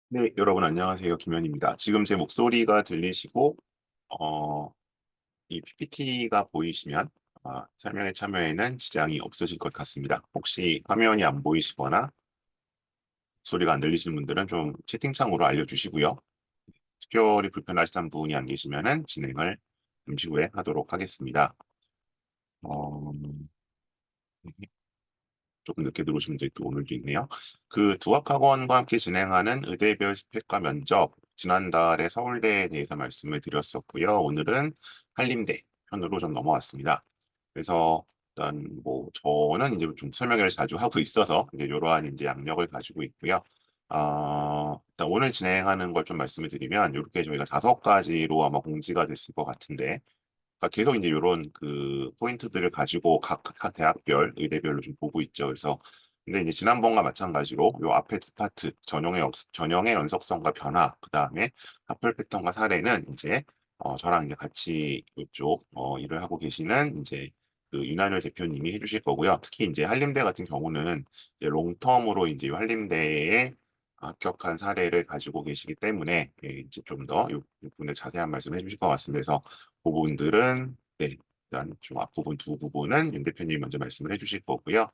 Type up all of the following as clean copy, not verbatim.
네, 여러분 안녕하세요. 김현입니다. 지금 제 목소리가 들리시고, 어, 이 PPT가 보이시면 설명에 참여에는 지장이 없으실 것 같습니다. 혹시 화면이 안 보이시거나 소리가 안 들리시는 분들은 좀 채팅창으로 알려주시고요. 특별히 불편하시다는 분이 안 계시면은 진행을 잠시 후에 하도록 하겠습니다. 어, 조금 늦게 들어오신 분들이 또 오늘도 있네요. 그 두학학원과 함께 진행하는 의대별 스펙과 면접, 지난달에 서울대에 대해서 말씀을 드렸었고요. 오늘은 한림대 편으로 좀 넘어왔습니다. 그래서 일단 뭐 저는 이제 좀 설명회를 자주 하고 있어서 이제 이러한 이제 양력을 가지고 있고요. 일단 오늘 진행하는 걸 좀 말씀을 드리면 이렇게 저희가 5가지로 아마 공지가 됐을 것 같은데 그러니까 계속 이제 이런 그 포인트들을 가지고 각 대학별 의대별로 좀 보고 있죠. 그래서 근데 이제 지난번과 마찬가지로 요 앞에 두 파트 전형의 연속성과 변화 그다음에 하플 패턴과 사례는 이제 저랑 이제 같이 이쪽 일을 하고 계시는 이제 그 윤한열 대표님이 해주실 거고요. 특히 이제 한림대 같은 경우는 이제 롱텀으로 이제 한림대에 합격한 사례를 가지고 계시기 때문에 이제 좀 더 이 부분에 자세한 말씀을 해주실 것 같습니다. 그래서 그 부분들은 네, 일단 좀 앞부분 두 부분은 윤 대표님이 먼저 말씀을 해주실 거고요.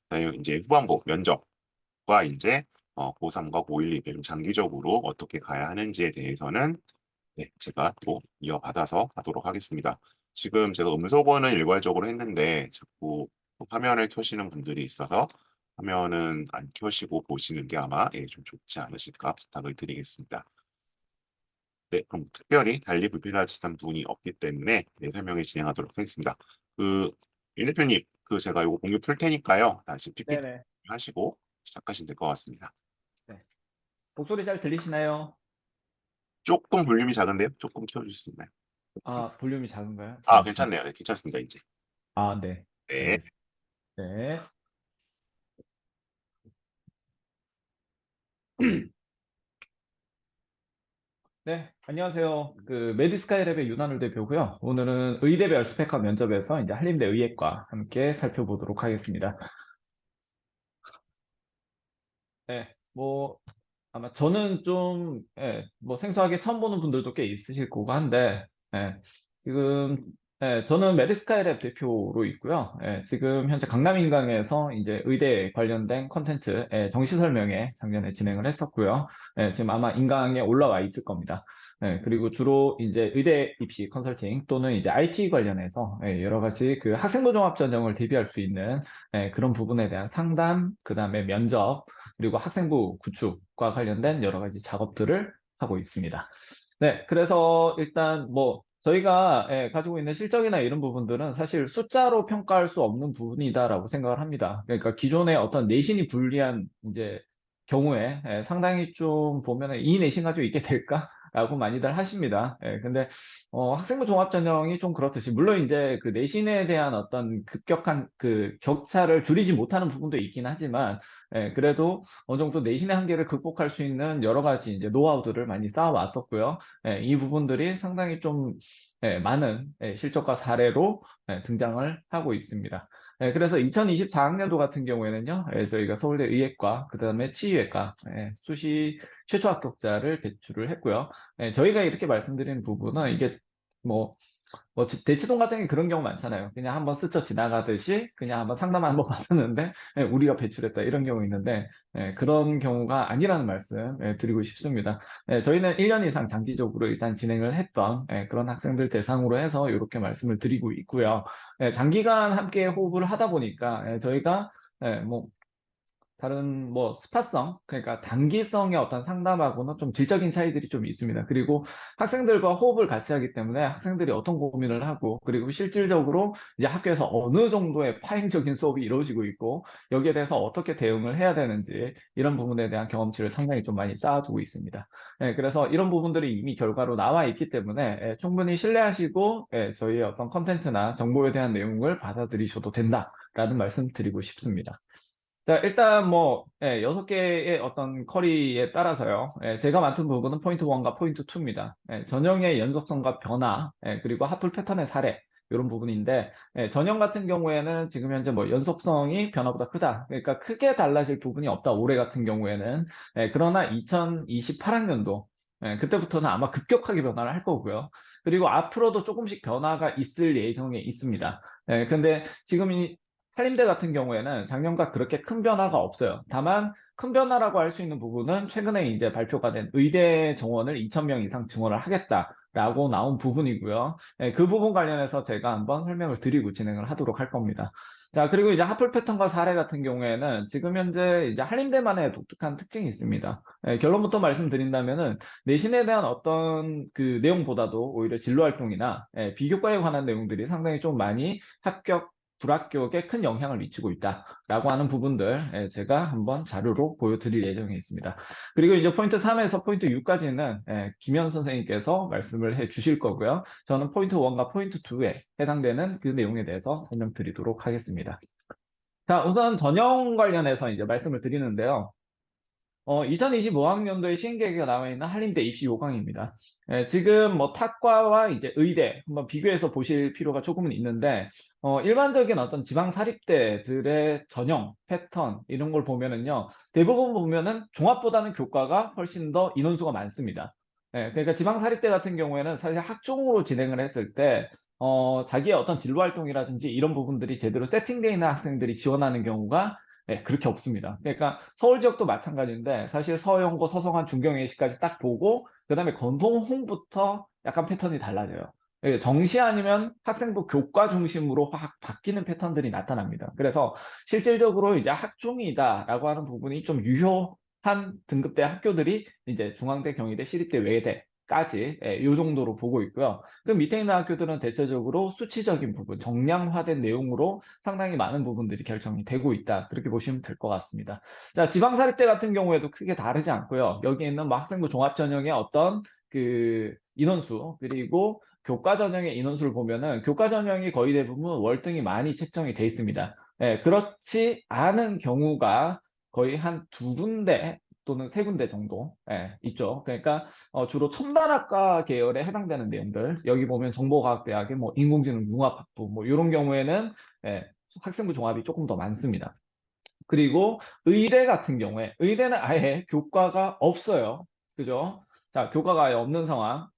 그다음에 이제 후반부 면접과 이제 고3과 고1 좀 장기적으로 어떻게 가야 하는지에 대해서는 네, 제가 또 이어받아서 하도록 하겠습니다. 지금 제가 음소거는 일괄적으로 했는데 자꾸 화면을 켜시는 분들이 있어서 화면은 안 켜시고 보시는 게 아마 좀 좋지 않으실까 부탁을 드리겠습니다. 네, 그럼 특별히 달리 불편하시던 분이 없기 때문에 네, 설명을 진행하도록 하겠습니다. 그, 윤 대표님, 그 제가 이거 공유 풀 테니까요. 다시 PPT 네네. 하시고 시작하시면 될 것 같습니다. 네. 목소리 잘 들리시나요? 조금 볼륨이 작은데요? 조금 키워주실 수 있나요? 아, 볼륨이 작은가요? 아, 잠시만. 괜찮네요. 네, 괜찮습니다, 이제. 아, 네. 네. 알겠습니다. 네. 네, 안녕하세요. 그 메디스카이랩의 윤한울 대표고요. 오늘은 의대별 스펙과 면접에서 이제 한림대 의예과 함께 살펴보도록 하겠습니다. 네, 뭐 아마 저는 좀 뭐 생소하게 처음 보는 분들도 꽤 있으실 거고 한데 지금 저는 메디스카이랩 대표로 있고요. 지금 현재 강남인강에서 이제 의대 관련된 컨텐츠 정시 설명회 작년에 진행을 했었고요. 지금 아마 인강에 올라와 있을 겁니다. 그리고 주로 이제 의대 입시 컨설팅 또는 이제 IT 관련해서 여러 가지 그 학생부 종합 전형을 대비할 수 있는 그런 부분에 대한 상담, 그다음에 면접 그리고 학생부 구축과 관련된 여러 가지 작업들을 하고 있습니다. 네, 그래서 일단 뭐 저희가 가지고 있는 실적이나 이런 부분들은 사실 숫자로 평가할 수 없는 부분이다라고 생각을 합니다. 그러니까 기존의 어떤 내신이 불리한 이제 경우에 상당히 좀 보면은 이 내신 가지고 있게 될까? 라고 많이들 하십니다. 근데 학생부 종합 전형이 좀 그렇듯이 물론 이제 그 내신에 대한 어떤 급격한 그 격차를 줄이지 못하는 부분도 있긴 하지만 그래도 어느 정도 내신의 한계를 극복할 수 있는 여러 가지 이제 노하우들을 많이 쌓아왔었고요. 이 부분들이 상당히 좀 많은 실적과 사례로 등장을 하고 있습니다. 그래서 2024학년도 같은 경우에는요, 저희가 서울대 의예과, 그 다음에 치의외과, 수시 최초 합격자를 배출을 했고요. 저희가 이렇게 말씀드리는 부분은 이게 뭐 대치동 같은 게 그런 경우 많잖아요. 그냥 한번 스쳐 지나가듯이 그냥 한번 상담 한번 받았는데 우리가 배출했다 이런 경우 있는데 그런 경우가 아니라는 말씀 드리고 싶습니다. 저희는 1년 이상 장기적으로 일단 진행을 했던 그런 학생들 대상으로 해서 이렇게 말씀을 드리고 있고요. 장기간 함께 호흡을 하다 보니까 저희가 뭐 다른 뭐 스파성, 그러니까 단기성의 어떤 상담하고는 좀 질적인 차이들이 좀 있습니다. 그리고 학생들과 호흡을 같이 하기 때문에 학생들이 어떤 고민을 하고, 그리고 실질적으로 이제 학교에서 어느 정도의 파행적인 수업이 이루어지고 있고, 여기에 대해서 어떻게 대응을 해야 되는지, 이런 부분에 대한 경험치를 상당히 좀 많이 쌓아두고 있습니다. 그래서 이런 부분들이 이미 결과로 나와 있기 때문에 충분히 신뢰하시고, 저희의 어떤 컨텐츠나 정보에 대한 내용을 받아들이셔도 된다라는 말씀 드리고 싶습니다. 자, 일단 뭐, 6개의 어떤 커리에 따라서요. 제가 맡은 부분은 포인트 1과 포인트 2입니다. 전형의 연속성과 변화, 그리고 하풀 패턴의 사례, 이런 부분인데, 전형 같은 경우에는 지금 현재 뭐 연속성이 변화보다 크다. 그러니까 크게 달라질 부분이 없다. 올해 같은 경우에는. 그러나 2028학년도 그때부터는 아마 급격하게 변화를 할 거고요. 그리고 앞으로도 조금씩 변화가 있을 예정에 있습니다. 근데 지금 이 한림대 같은 경우에는 작년과 그렇게 큰 변화가 없어요. 다만 큰 변화라고 할 수 있는 부분은 최근에 이제 발표가 된 의대 정원을 2,000명 이상 증원을 하겠다라고 나온 부분이고요. 그 부분 관련해서 제가 한번 설명을 드리고 진행을 하도록 할 겁니다. 자, 그리고 이제 하플 패턴과 사례 같은 경우에는 지금 현재 이제 한림대만의 독특한 특징이 있습니다. 결론부터 말씀드린다면은 내신에 대한 어떤 그 내용보다도 오히려 진로 활동이나 비교과에 관한 내용들이 상당히 좀 많이 합격 불합격에 큰 영향을 미치고 있다라고 하는 부분들 제가 한번 자료로 보여드릴 예정에 있습니다. 그리고 이제 포인트 3에서 포인트 6까지는 김현 선생님께서 말씀을 해 주실 거고요. 저는 포인트 1과 포인트 2에 해당되는 그 내용에 대해서 설명드리도록 하겠습니다. 자, 우선 전형 관련해서 이제 말씀을 드리는데요. 2025학년도에 시행계획에 나와 있는 한림대 입시 요강입니다. 지금 뭐 탁과와 이제 의대 한번 비교해서 보실 필요가 조금은 있는데, 일반적인 어떤 지방 사립대들의 전형, 패턴 이런 걸 보면은요, 대부분 보면은 종합보다는 교과가 훨씬 더 인원수가 많습니다. 그러니까 지방 사립대 같은 경우에는 사실 학종으로 진행을 했을 때, 자기의 어떤 진로 활동이라든지 이런 부분들이 제대로 세팅되어 있는 학생들이 지원하는 경우가 그렇게 없습니다. 그러니까 서울 지역도 마찬가지인데 사실 서영고, 서성한, 중경예시까지 딱 보고 그다음에 건동홍부터 약간 패턴이 달라져요. 정시 아니면 학생부 교과 중심으로 확 바뀌는 패턴들이 나타납니다. 그래서 실질적으로 이제 학종이다라고 하는 부분이 좀 유효한 등급대 학교들이 이제 중앙대, 경희대, 시립대, 외대까지 이 정도로 보고 있고요. 그 밑에 있는 학교들은 대체적으로 수치적인 부분, 정량화된 내용으로 상당히 많은 부분들이 결정이 되고 있다. 그렇게 보시면 될 것 같습니다. 자, 지방사립대 같은 경우에도 크게 다르지 않고요. 여기 있는 뭐 학생부 종합전형의 어떤 그 인원수, 그리고 교과 전형의 인원수를 보면은 교과 전형이 거의 대부분 월등히 많이 책정이 돼 있습니다. 그렇지 않은 경우가 거의 한 두 군데 또는 세 군데 정도 있죠. 그러니까 주로 첨단학과 계열에 해당되는 내용들 여기 보면 정보과학대학의 뭐 인공지능 융합학부 뭐 이런 경우에는 학생부 종합이 조금 더 많습니다. 그리고 의대 같은 경우에 의대는 아예 교과가 없어요. 그죠? 자, 교과가 아예 없는 상황.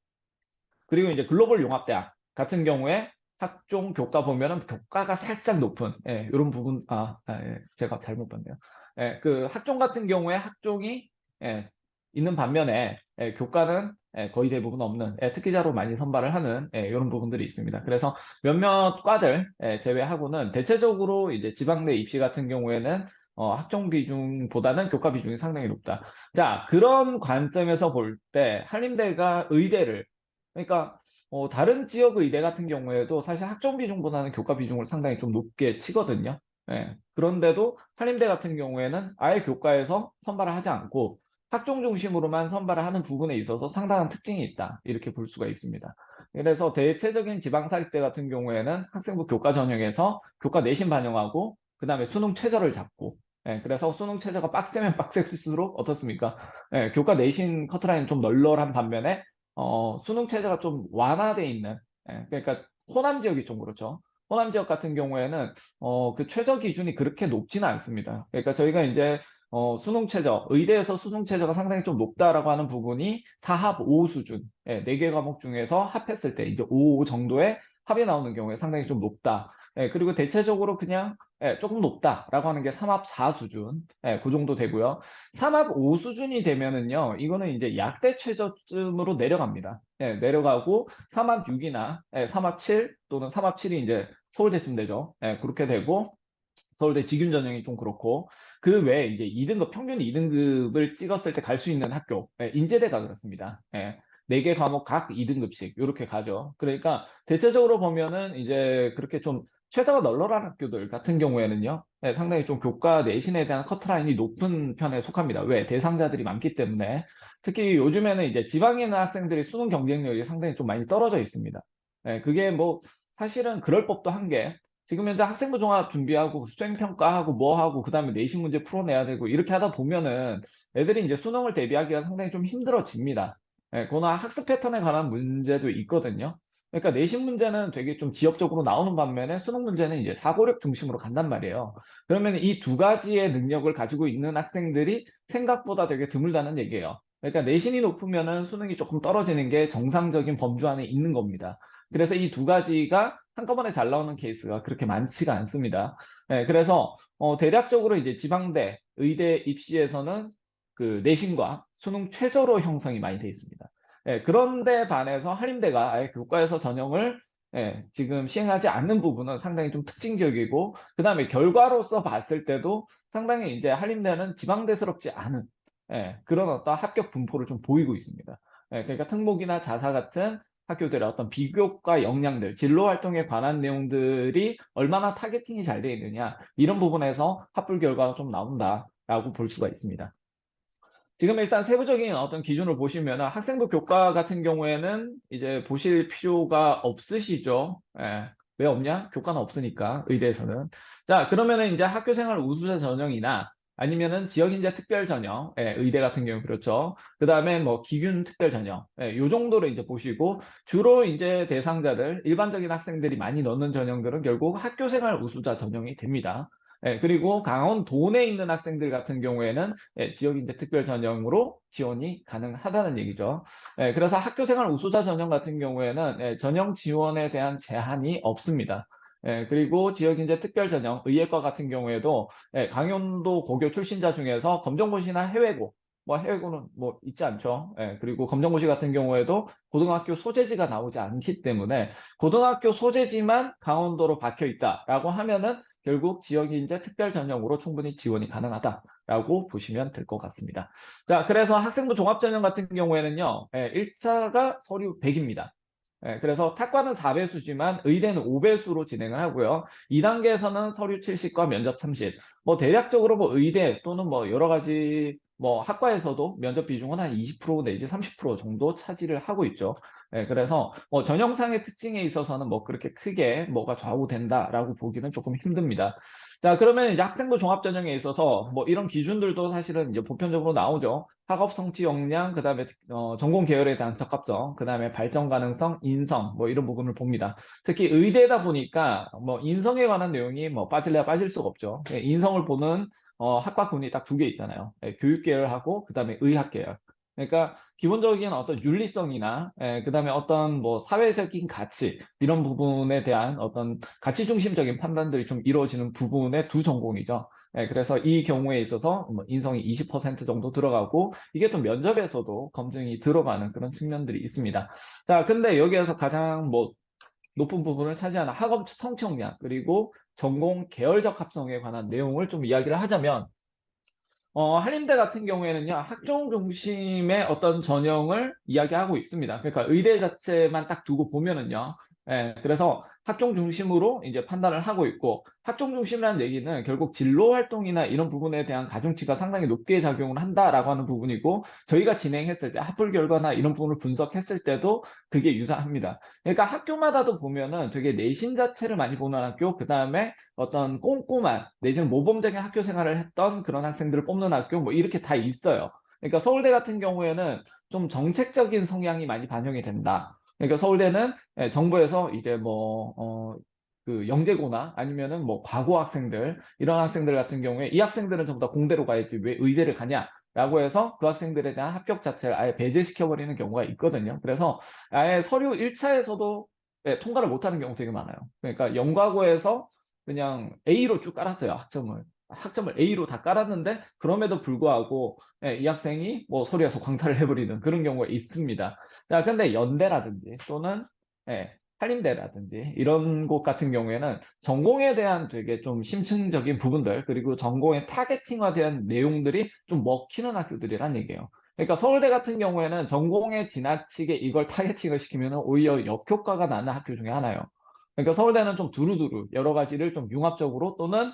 그리고 이제 글로벌 융합대학 같은 경우에 학종 교과 보면은 교과가 살짝 높은 이런 부분 제가 잘못 봤네요. 그 학종 같은 경우에 학종이 있는 반면에 교과는 거의 대부분 없는 특기자로 많이 선발을 하는 이런 부분들이 있습니다. 그래서 몇몇 과들 제외하고는 대체적으로 이제 지방대 입시 같은 경우에는 학종 비중보다는 교과 비중이 상당히 높다. 자, 그런 관점에서 볼 때 한림대가 의대를 그러니까 다른 지역 의대 같은 경우에도 사실 학종 비중보다는 교과 비중을 상당히 좀 높게 치거든요. 그런데도 한림대 같은 경우에는 아예 교과에서 선발을 하지 않고 학종 중심으로만 선발을 하는 부분에 있어서 상당한 특징이 있다. 이렇게 볼 수가 있습니다. 그래서 대체적인 지방사립대 같은 경우에는 학생부 교과 전형에서 교과 내신 반영하고 그다음에 수능 최저를 잡고 그래서 수능 최저가 빡세면 빡셀수록 어떻습니까? 교과 내신 커트라인은 좀 널널한 반면에 수능 체제가 좀 완화돼 있는, 그러니까 호남 지역이 좀 그렇죠. 호남 지역 같은 경우에는 그 최저 기준이 그렇게 높지는 않습니다. 그러니까 저희가 이제 수능 최저, 의대에서 수능 최저가 상당히 좀 높다라고 하는 부분이 4합 5 수준, 4개 과목 중에서 합했을 때 이제 5 정도의 합이 나오는 경우에 상당히 좀 높다. 그리고 대체적으로 그냥 조금 높다라고 하는 게 3합 4 수준, 그 정도 되고요. 3합 5 수준이 되면은요, 이거는 이제 약대 최저쯤으로 내려갑니다. 내려가고 3합 6이나 3합 7 또는 3합 7이 이제 서울대쯤 되죠. 그렇게 되고 서울대 직윤 전형이 좀 그렇고 그 외에 이제 2등급 평균 2등급을 찍었을 때 갈 수 있는 학교 인제대가 그렇습니다. 4개 과목 각 2등급씩 이렇게 가죠. 그러니까 대체적으로 보면은 이제 그렇게 좀 최저가 널널한 학교들 같은 경우에는요. 상당히 좀 교과 내신에 대한 커트라인이 높은 편에 속합니다. 왜? 대상자들이 많기 때문에. 특히 요즘에는 이제 지방에 있는 학생들이 수능 경쟁력이 상당히 좀 많이 떨어져 있습니다. 그게 뭐 사실은 그럴 법도 한 게 지금 현재 학생부 종합 준비하고 수행평가하고 뭐 하고 그다음에 내신 문제 풀어내야 되고 이렇게 하다 보면은 애들이 이제 수능을 대비하기가 상당히 좀 힘들어집니다. 그러나 학습 패턴에 관한 문제도 있거든요. 그러니까 내신 문제는 되게 좀 지역적으로 나오는 반면에 수능 문제는 이제 사고력 중심으로 간단 말이에요. 그러면 이 두 가지의 능력을 가지고 있는 학생들이 생각보다 되게 드물다는 얘기예요. 그러니까 내신이 높으면은 수능이 조금 떨어지는 게 정상적인 범주 안에 있는 겁니다. 그래서 이 두 가지가 한꺼번에 잘 나오는 케이스가 그렇게 많지가 않습니다. 그래서 대략적으로 이제 지방대, 의대 입시에서는 그 내신과 수능 최저로 형성이 많이 돼 있습니다. 그런데 반해서 한림대가 아예 교과에서 전형을 지금 시행하지 않는 부분은 상당히 좀 특징적이고, 그 다음에 결과로서 봤을 때도 상당히 이제 한림대는 지방대스럽지 않은 그런 어떤 합격 분포를 좀 보이고 있습니다. 그러니까 특목이나 자사 같은 학교들의 어떤 비교과 역량들, 진로 활동에 관한 내용들이 얼마나 타겟팅이 잘 되어 있느냐, 이런 부분에서 합불 결과가 좀 나온다라고 볼 수가 있습니다. 지금 일단 세부적인 어떤 기준을 보시면 학생부 교과 같은 경우에는 이제 보실 필요가 없으시죠. 왜 없냐? 교과는 없으니까 의대에서는. 자, 그러면은 이제 학교생활 우수자 전형이나 아니면은 지역인재 특별 전형, 의대 같은 경우 그렇죠. 그 다음에 뭐 기균 특별 전형, 요 정도로 이제 보시고, 주로 이제 대상자들, 일반적인 학생들이 많이 넣는 전형들은 결국 학교생활 우수자 전형이 됩니다. 그리고 강원도 내에 있는 학생들 같은 경우에는 지역인재 특별 전형으로 지원이 가능하다는 얘기죠. 그래서 학교생활 우수자 전형 같은 경우에는 전형 지원에 대한 제한이 없습니다. 그리고 지역인재 특별 전형, 의예과 같은 경우에도 강원도 고교 출신자 중에서 검정고시나 해외고, 뭐 해외고는 뭐 있지 않죠. 그리고 검정고시 같은 경우에도 고등학교 소재지가 나오지 않기 때문에 고등학교 소재지만 강원도로 박혀 있다라고 하면은 결국 지역인재 특별 전형으로 충분히 지원이 가능하다라고 보시면 될 것 같습니다. 자, 그래서 학생부 종합전형 같은 경우에는요, 1차가 서류 100입니다. 그래서 탁과는 4배수지만 의대는 5배수로 진행을 하고요. 2단계에서는 서류 70과 면접 30. 뭐 대략적으로 뭐 의대 또는 뭐 여러 가지 뭐 학과에서도 면접 비중은 한 20% 내지 30% 정도 차지를 하고 있죠. 그래서 뭐 전형상의 특징에 있어서는 뭐 그렇게 크게 뭐가 좌우된다라고 보기는 조금 힘듭니다. 자, 그러면 이제 학생부 종합전형에 있어서 뭐 이런 기준들도 사실은 이제 보편적으로 나오죠. 학업 성취 역량, 그다음에 전공 계열에 대한 적합성, 그다음에 발전 가능성, 인성 뭐 이런 부분을 봅니다. 특히 의대다 보니까 뭐 인성에 관한 내용이 뭐 빠질래야 빠질 수가 없죠. 인성을 보는 학과군이 딱 두 개 있잖아요. 교육 계열하고 그다음에 의학 계열. 그러니까 기본적인 어떤 윤리성이나 그다음에 어떤 뭐 사회적인 가치 이런 부분에 대한 어떤 가치 중심적인 판단들이 좀 이루어지는 부분의 두 전공이죠. 그래서 이 경우에 있어서 뭐 인성이 20% 정도 들어가고 이게 또 면접에서도 검증이 들어가는 그런 측면들이 있습니다. 자, 근데 여기에서 가장 뭐 높은 부분을 차지하는 학업 성취역량 그리고 전공 계열적 합성에 관한 내용을 좀 이야기를 하자면 한림대 같은 경우에는요, 학종 중심의 어떤 전형을 이야기하고 있습니다. 그러니까 의대 자체만 딱 두고 보면은요, 그래서 학종 중심으로 이제 판단을 하고 있고, 학종 중심이라는 얘기는 결국 진로 활동이나 이런 부분에 대한 가중치가 상당히 높게 작용을 한다라고 하는 부분이고, 저희가 진행했을 때 합불 결과나 이런 부분을 분석했을 때도 그게 유사합니다. 그러니까 학교마다도 보면은 되게 내신 자체를 많이 보는 학교, 그 다음에 어떤 꼼꼼한 내지는 모범적인 학교 생활을 했던 그런 학생들을 뽑는 학교 뭐 이렇게 다 있어요. 그러니까 서울대 같은 경우에는 좀 정책적인 성향이 많이 반영이 된다. 그러니까 서울대는 정부에서 이제 뭐 그 영재고나 아니면은 뭐 과고 학생들 이런 학생들 같은 경우에 이 학생들은 전부 다 공대로 가야지 왜 의대를 가냐라고 해서 그 학생들에 대한 합격 자체를 아예 배제시켜버리는 경우가 있거든요. 그래서 아예 서류 1차에서도 통과를 못하는 경우 되게 많아요. 그러니까 영과고에서 그냥 A로 쭉 깔았어요, 학점을. 학점을 A로 다 깔았는데, 그럼에도 불구하고, 이 학생이 뭐 서류에서 광탈을 해버리는 그런 경우가 있습니다. 자, 근데 연대라든지 또는, 한림대라든지 이런 곳 같은 경우에는 전공에 대한 되게 좀 심층적인 부분들, 그리고 전공의 타겟팅화된 내용들이 좀 먹히는 학교들이란 얘기예요. 그러니까 서울대 같은 경우에는 전공에 지나치게 이걸 타겟팅을 시키면 오히려 역효과가 나는 학교 중에 하나예요. 그러니까 서울대는 좀 두루두루 여러 가지를 좀 융합적으로 또는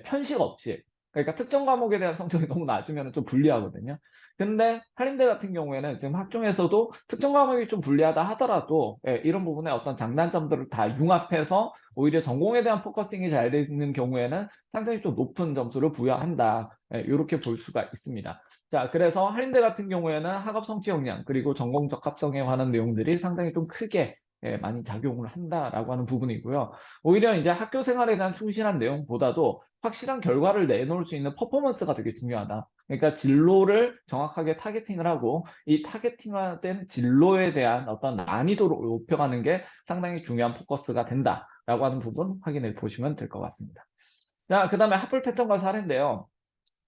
편식 없이 그러니까 특정 과목에 대한 성적이 너무 낮으면 좀 불리하거든요. 근데 한림대 같은 경우에는 지금 학종에서도 특정 과목이 좀 불리하다 하더라도 이런 부분에 어떤 장단점들을 다 융합해서 오히려 전공에 대한 포커싱이 잘 되는 경우에는 상당히 좀 높은 점수를 부여한다. 이렇게 볼 수가 있습니다. 자, 그래서 한림대 같은 경우에는 학업 성취 역량 그리고 전공 적합성에 관한 내용들이 상당히 좀 크게 많이 작용을 한다라고 하는 부분이고요. 오히려 이제 학교 생활에 대한 충실한 내용보다도 확실한 결과를 내놓을 수 있는 퍼포먼스가 되게 중요하다. 그러니까 진로를 정확하게 타겟팅을 하고 이 타겟팅화된 진로에 대한 어떤 난이도를 높여가는 게 상당히 중요한 포커스가 된다라고 하는 부분 확인해 보시면 될 것 같습니다. 자, 그 다음에 학불 패턴과 사례인데요.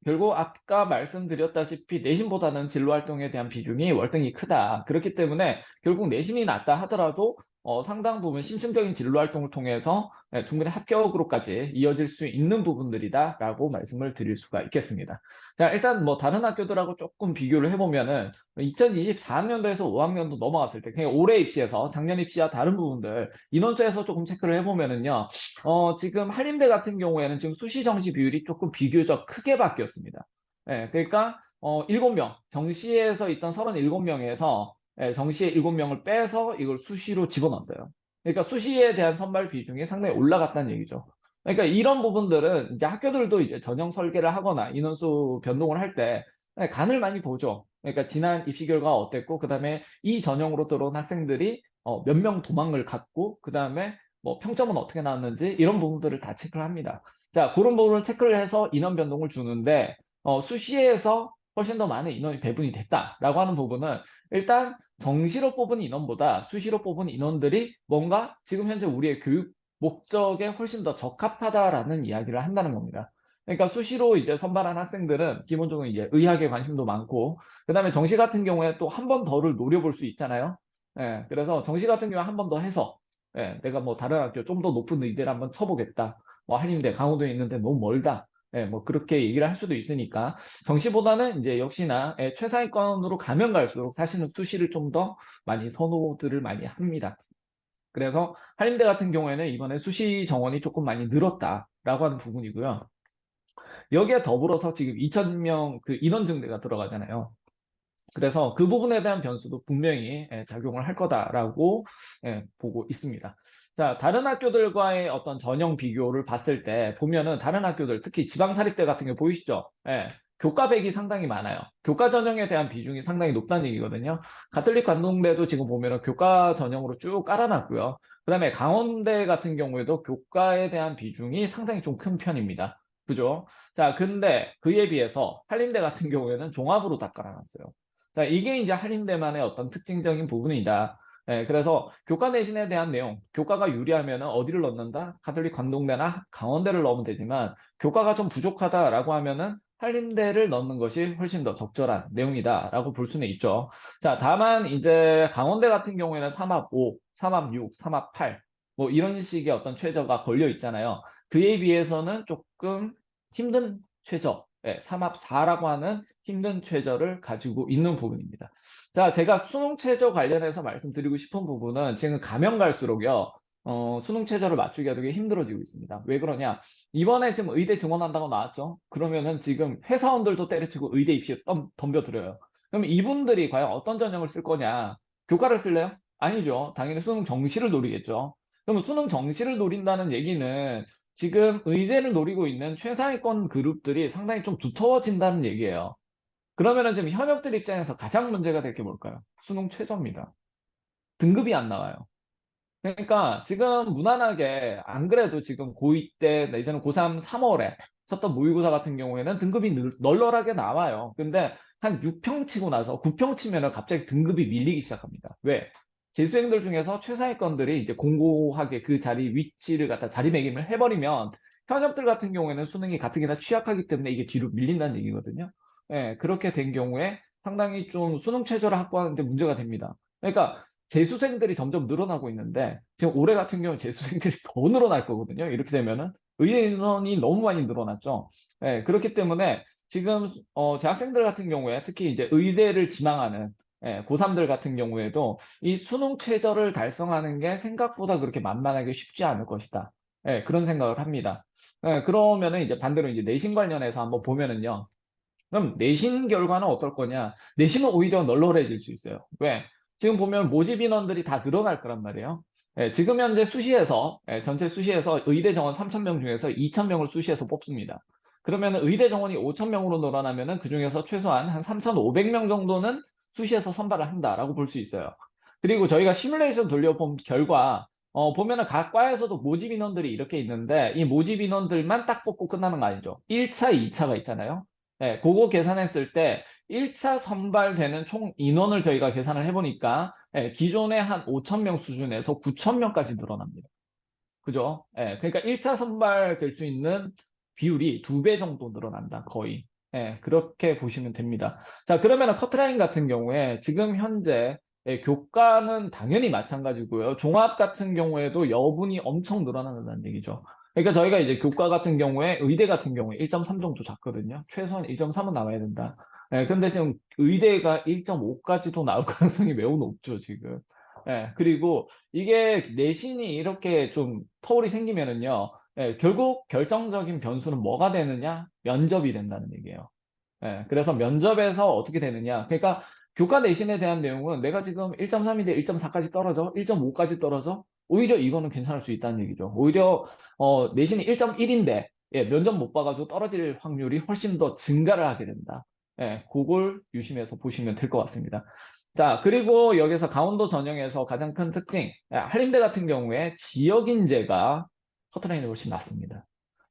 결국 아까 말씀드렸다시피 내신보다는 진로 활동에 대한 비중이 월등히 크다. 그렇기 때문에 결국 내신이 낮다 하더라도 상당 부분 심층적인 진로 활동을 통해서 충분히 합격으로까지 이어질 수 있는 부분들이다라고 말씀을 드릴 수가 있겠습니다. 자, 일단 뭐 다른 학교들하고 조금 비교를 해보면은 2024학년도에서 5학년도 넘어갔을 때 그냥 올해 입시에서 작년 입시와 다른 부분들 인원수에서 조금 체크를 해보면은요. 지금 한림대 같은 경우에는 지금 수시 정시 비율이 조금 비교적 크게 바뀌었습니다. 그러니까 7명, 정시에서 있던 37명에서 정시에 7명을 빼서 이걸 수시로 집어넣었어요. 그러니까 수시에 대한 선발 비중이 상당히 올라갔다는 얘기죠. 그러니까 이런 부분들은 이제 학교들도 이제 전형 설계를 하거나 인원수 변동을 할 때 간을 많이 보죠. 그러니까 지난 입시 결과가 어땠고, 그 다음에 이 전형으로 들어온 학생들이 몇 명 도망을 갔고, 그 다음에 뭐 평점은 어떻게 나왔는지 이런 부분들을 다 체크를 합니다. 자, 그런 부분을 체크를 해서 인원 변동을 주는데 수시에서 훨씬 더 많은 인원이 배분이 됐다라고 하는 부분은 일단 정시로 뽑은 인원보다 수시로 뽑은 인원들이 뭔가 지금 현재 우리의 교육 목적에 훨씬 더 적합하다라는 이야기를 한다는 겁니다. 그러니까 수시로 이제 선발한 학생들은 기본적으로 이제 의학에 관심도 많고, 그다음에 정시 같은 경우에 또 한 번 더를 노려볼 수 있잖아요. 그래서 정시 같은 경우에 한 번 더 해서 내가 뭐 다른 학교 좀 더 높은 의대를 한번 쳐보겠다. 뭐 한림대, 강호도에 있는데 너무 멀다. 뭐 그렇게 얘기를 할 수도 있으니까 정시보다는 이제 역시나 최상위권으로 가면 갈수록 사실은 수시를 좀 더 많이 선호들을 많이 합니다. 그래서 한림대 같은 경우에는 이번에 수시 정원이 조금 많이 늘었다라고 하는 부분이고요. 여기에 더불어서 지금 2,000명 그 인원 증대가 들어가잖아요. 그래서 그 부분에 대한 변수도 분명히 작용을 할 거다라고 보고 있습니다. 자, 다른 학교들과의 어떤 전형 비교를 봤을 때 보면은 다른 학교들, 특히 지방사립대 같은 게 보이시죠? 교과백이 상당히 많아요. 교과 전형에 대한 비중이 상당히 높다는 얘기거든요. 가톨릭 관동대도 지금 보면은 교과 전형으로 쭉 깔아놨고요. 그다음에 강원대 같은 경우에도 교과에 대한 비중이 상당히 좀 큰 편입니다. 그죠? 자, 근데 그에 비해서 한림대 같은 경우에는 종합으로 다 깔아놨어요. 자, 이게 이제 한림대만의 어떤 특징적인 부분이다. 그래서 교과 내신에 대한 내용, 교과가 유리하면 어디를 넣는다? 가톨릭 관동대나 강원대를 넣으면 되지만 교과가 좀 부족하다라고 하면은 한림대를 넣는 것이 훨씬 더 적절한 내용이다라고 볼 수는 있죠. 자, 다만 이제 강원대 같은 경우에는 3합 5, 3합 6, 3합 8, 뭐 이런 식의 어떤 최저가 걸려 있잖아요. 그에 비해서는 조금 힘든 최저, 3합 4라고 하는 힘든 최저를 가지고 있는 부분입니다. 자, 제가 수능 최저 관련해서 말씀드리고 싶은 부분은 지금 가면 갈수록요, 수능 최저를 맞추기가 되게 힘들어지고 있습니다. 왜 그러냐? 이번에 지금 의대 증원한다고 나왔죠? 그러면은 지금 회사원들도 때려치고 의대 입시에 덤벼들어요. 그럼 이분들이 과연 어떤 전형을 쓸 거냐? 교과를 쓸래요? 아니죠. 당연히 수능 정시를 노리겠죠. 그럼 수능 정시를 노린다는 얘기는 지금 의대를 노리고 있는 최상위권 그룹들이 상당히 좀 두터워진다는 얘기예요. 그러면은 지금 현역들 입장에서 가장 문제가 될 게 뭘까요? 수능 최저입니다. 등급이 안 나와요. 그러니까 지금 무난하게 안 그래도 지금 고2 때 내지는 고3 3월에 쳤던 모의고사 같은 경우에는 등급이 널널하게 나와요. 근데 한 6평 치고 나서 9평 치면은 갑자기 등급이 밀리기 시작합니다. 왜? 재수생들 중에서 최상위권들이 이제 공고하게 그 자리 위치를 갖다 자리매김을 해버리면 현역들 같은 경우에는 수능이 가뜩이나 취약하기 때문에 이게 뒤로 밀린다는 얘기거든요. 그렇게 된 경우에 상당히 좀 수능 최저를 확보하는데 문제가 됩니다. 그러니까 재수생들이 점점 늘어나고 있는데 지금 올해 같은 경우는 재수생들이 더 늘어날 거거든요. 이렇게 되면은 의대 인원이 너무 많이 늘어났죠. 그렇기 때문에 지금 재학생들 같은 경우에 특히 이제 의대를 지망하는 고3들 같은 경우에도 이 수능 최저를 달성하는 게 생각보다 그렇게 만만하게 쉽지 않을 것이다. 그런 생각을 합니다. 그러면은 이제 반대로 이제 내신 관련해서 한번 보면은요. 그럼 내신 결과는 어떨 거냐? 내신은 오히려 널널해질 수 있어요. 왜? 지금 보면 모집 인원들이 다 늘어날 거란 말이에요. 지금 현재 수시에서, 전체 수시에서 의대 정원 3,000명 중에서 2,000명을 수시에서 뽑습니다. 그러면 의대 정원이 5,000명으로 늘어나면은 그 중에서 최소한 한 3,500명 정도는 수시에서 선발을 한다라고 볼 수 있어요. 그리고 저희가 시뮬레이션 돌려본 결과 보면은 각 과에서도 모집 인원들이 이렇게 있는데 이 모집 인원들만 딱 뽑고 끝나는 거 아니죠. 1차, 2차가 있잖아요. 네, 그거 계산했을 때 1차 선발되는 총 인원을 저희가 계산을 해보니까 기존에 한 5천 명 수준에서 9천 명까지 늘어납니다. 그죠? 그러니까 1차 선발될 수 있는 비율이 2배 정도 늘어난다, 거의. 그렇게 보시면 됩니다. 자, 그러면 커트라인 같은 경우에 지금 현재 교과는 당연히 마찬가지고요. 종합 같은 경우에도 여분이 엄청 늘어난다는 얘기죠. 그러니까 저희가 이제 교과 같은 경우에 의대 같은 경우에 1.3 정도 잡거든요. 최소한 1.3은 나와야 된다. 근데 지금 의대가 1.5까지도 나올 가능성이 매우 높죠, 지금. 그리고 이게 내신이 이렇게 좀 터울이 생기면은요, 결국 결정적인 변수는 뭐가 되느냐? 면접이 된다는 얘기예요. 그래서 면접에서 어떻게 되느냐? 그러니까 교과 내신에 대한 내용은 내가 지금 1.3인데 1.4까지 떨어져, 1.5까지 떨어져, 오히려 이거는 괜찮을 수 있다는 얘기죠. 오히려 내신이 1.1인데 면접 못 봐가지고 떨어질 확률이 훨씬 더 증가를 하게 된다. 그걸 유심해서 보시면 될 것 같습니다. 자, 그리고 여기서 강원도 전형에서 가장 큰 특징, 한림대 같은 경우에 지역 인재가 커트라인이 훨씬 낮습니다.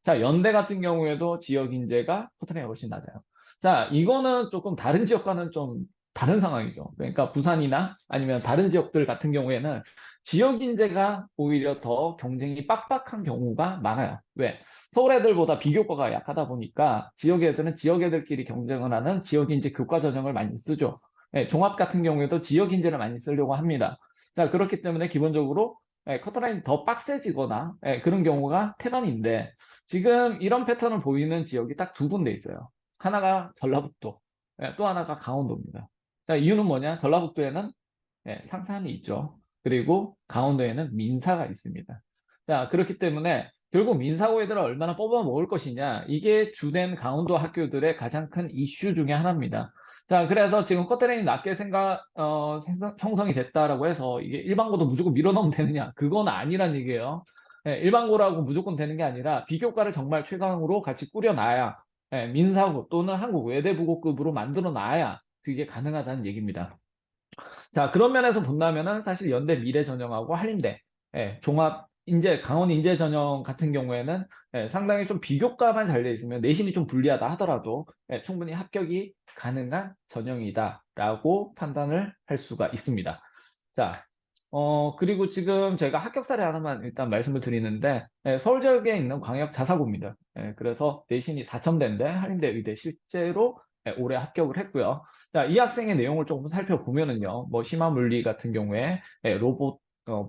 자, 연대 같은 경우에도 지역 인재가 커트라인이 훨씬 낮아요. 자, 이거는 조금 다른 지역과는 좀 다른 상황이죠. 그러니까 부산이나 아니면 다른 지역들 같은 경우에는 지역 인재가 오히려 더 경쟁이 빡빡한 경우가 많아요. 왜? 서울 애들보다 비교과가 약하다 보니까 지역 애들은 지역 애들끼리 경쟁을 하는 지역 인재 교과 전형을 많이 쓰죠. 종합 같은 경우에도 지역 인재를 많이 쓰려고 합니다. 자, 그렇기 때문에 기본적으로 커트라인이 더 빡세지거나 그런 경우가 태반인데 지금 이런 패턴을 보이는 지역이 딱 두 군데 있어요. 하나가 전라북도, 또 하나가 강원도입니다. 자, 이유는 뭐냐? 전라북도에는 상산이 있죠. 그리고 강원도에는 민사가 있습니다. 자, 그렇기 때문에 결국 민사고 애들을 얼마나 뽑아 먹을 것이냐, 이게 주된 강원도 학교들의 가장 큰 이슈 중에 하나입니다. 자, 그래서 지금 커트라인이 낮게 형성이 됐다라고 해서 이게 일반고도 무조건 밀어넣으면 되느냐? 그건 아니란 얘기예요. 일반고라고 무조건 되는 게 아니라 비교과를 정말 최강으로 같이 꾸려놔야 민사고 또는 한국 외대부고급으로 만들어 놔야 그게 가능하다는 얘기입니다. 자, 그런 면에서 본다면은 사실 연대 미래전형하고 한림대, 종합 인재, 강원 인재전형 같은 경우에는 상당히 좀 비교과만 잘 돼 있으면 내신이 좀 불리하다 하더라도 충분히 합격이 가능한 전형이다라고 판단을 할 수가 있습니다. 자, 그리고 지금 제가 합격 사례 하나만 일단 말씀을 드리는데, 서울 지역에 있는 광역 자사고입니다. 그래서 내신이 4첨대인데 한림대 의대 실제로 올해 합격을 했고요. 자, 이 학생의 내용을 조금 살펴보면은요, 뭐, 심화물리 같은 경우에, 로봇,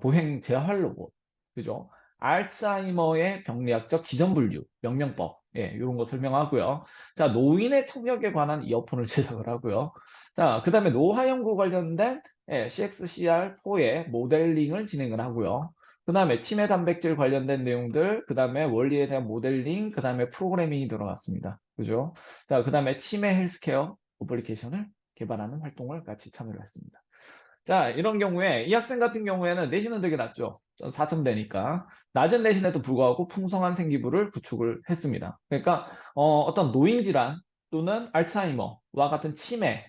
보행 재활 로봇, 그죠? 알츠하이머의 병리학적 기전분류, 명명법, 이런 거 설명하고요. 자, 노인의 청력에 관한 이어폰을 제작을 하고요. 자, 그 다음에 노화 연구 관련된 CXCR4의 모델링을 진행을 하고요. 그 다음에 치매 단백질 관련된 내용들, 그 다음에 원리에 대한 모델링, 그 다음에 프로그래밍이 들어갔습니다. 그죠? 자, 그 다음에 치매 헬스케어 어플리케이션을 개발하는 활동을 같이 참여를 했습니다. 자, 이런 경우에 이 학생 같은 경우에는 내신은 되게 낮죠. 4점 되니까. 낮은 내신에도 불구하고 풍성한 생기부를 구축을 했습니다. 그러니까 어떤 노인 질환 또는 알츠하이머와 같은 치매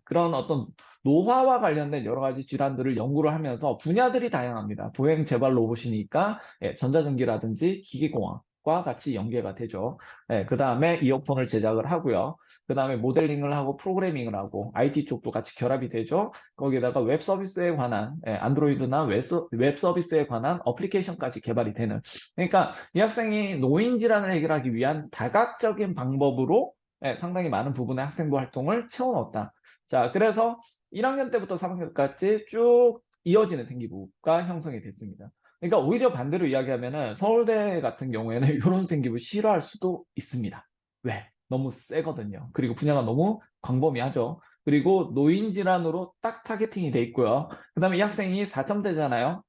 그런 어떤 노화와 관련된 여러 가지 질환들을 연구를 하면서 분야들이 다양합니다. 보행 재발 로봇이니까 전자전기라든지 기계공학과 같이 연계가 되죠. 그 다음에 이어폰을 제작을 하고요. 그 다음에 모델링을 하고 프로그래밍을 하고 IT 쪽도 같이 결합이 되죠. 거기다가 웹 서비스에 관한 안드로이드나 웹 서비스에 관한 어플리케이션까지 개발이 되는. 그러니까 이 학생이 노인 질환을 해결하기 위한 다각적인 방법으로 상당히 많은 부분의 학생부 활동을 채워넣었다. 자, 그래서 1학년 때부터 3학년까지 쭉 이어지는 생기부가 형성이 됐습니다. 그러니까 오히려 반대로 이야기하면은 서울대 같은 경우에는 이런 생기부 싫어할 수도 있습니다. 왜? 너무 세거든요. 그리고 분야가 너무 광범위하죠. 그리고 노인 질환으로 딱 타겟팅이 돼 있고요. 그 다음에 이 학생이 4점대잖아요.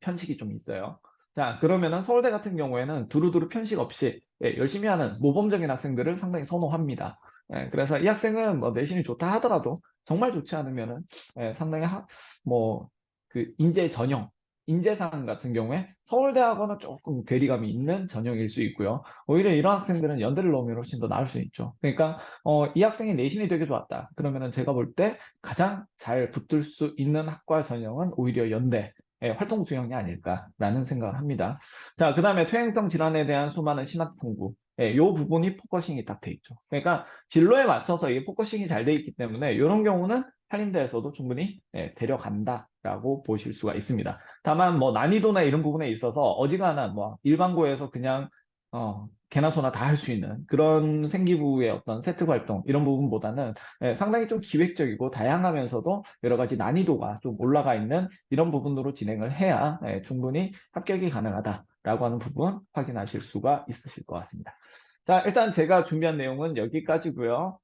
편식이 좀 있어요. 자, 그러면은 서울대 같은 경우에는 두루두루 편식 없이 열심히 하는 모범적인 학생들을 상당히 선호합니다. 그래서 이 학생은 뭐 내신이 좋다 하더라도 정말 좋지 않으면은 상당히 뭐 그 인재 전형 인재상 같은 경우에 서울대하고는 조금 괴리감이 있는 전형일 수 있고요. 오히려 이런 학생들은 연대를 넣으면 훨씬 더 나을 수 있죠. 그러니까 이 학생이 내신이 되게 좋았다. 그러면은 제가 볼 때 가장 잘 붙을 수 있는 학과 전형은 오히려 연대 활동 수형이 아닐까라는 생각을 합니다. 자, 그다음에 퇴행성 질환에 대한 수많은 심학 탐구. 이 부분이 포커싱이 딱 돼 있죠. 그러니까 진로에 맞춰서 이게 포커싱이 잘 돼 있기 때문에 이런 경우는 한림대에서도 충분히 데려간다라고 보실 수가 있습니다. 다만 뭐 난이도나 이런 부분에 있어서 어지간한 뭐 일반고에서 그냥 개나 소나 다 할 수 있는 그런 생기부의 어떤 세트 활동 이런 부분보다는 상당히 좀 기획적이고 다양하면서도 여러 가지 난이도가 좀 올라가 있는 이런 부분으로 진행을 해야 충분히 합격이 가능하다라고 하는 부분 확인하실 수가 있으실 것 같습니다. 자, 일단 제가 준비한 내용은 여기까지고요.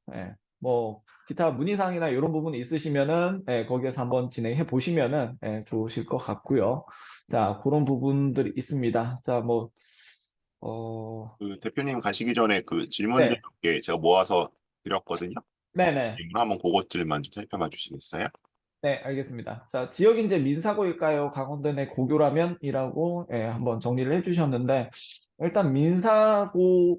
뭐 기타 문의사항이나 이런 부분이 있으시면은 거기에서 한번 진행해 보시면은 좋으실 것 같고요. 자, 그런 부분들이 있습니다. 자, 뭐 그 대표님 가시기 전에 그 질문들 네, 몇 개 제가 모아서 드렸거든요. 네네. 한번 그것들만 좀 살펴봐 주시겠어요? 네, 알겠습니다. 자, 지역인재 민사고일까요? 강원도 내 고교라면이라고 한번 정리를 해주셨는데 일단 민사고라고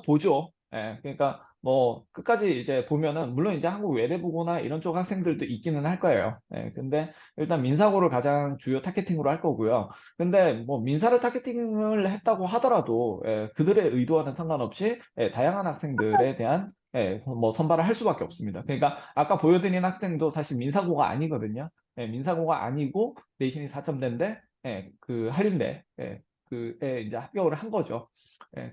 보죠. 그러니까 뭐 끝까지 이제 보면은 물론 이제 한국 외대부고나 이런 쪽 학생들도 있기는 할 거예요. 근데 일단 민사고를 가장 주요 타겟팅으로 할 거고요. 근데 뭐 민사를 타겟팅을 했다고 하더라도 그들의 의도와는 상관없이 다양한 학생들에 대한 뭐 선발을 할 수밖에 없습니다. 그러니까 아까 보여드린 학생도 사실 민사고가 아니거든요. 민사고가 아니고 내신이 4점대인데 그 한림대 그에 이제 합격을 한 거죠.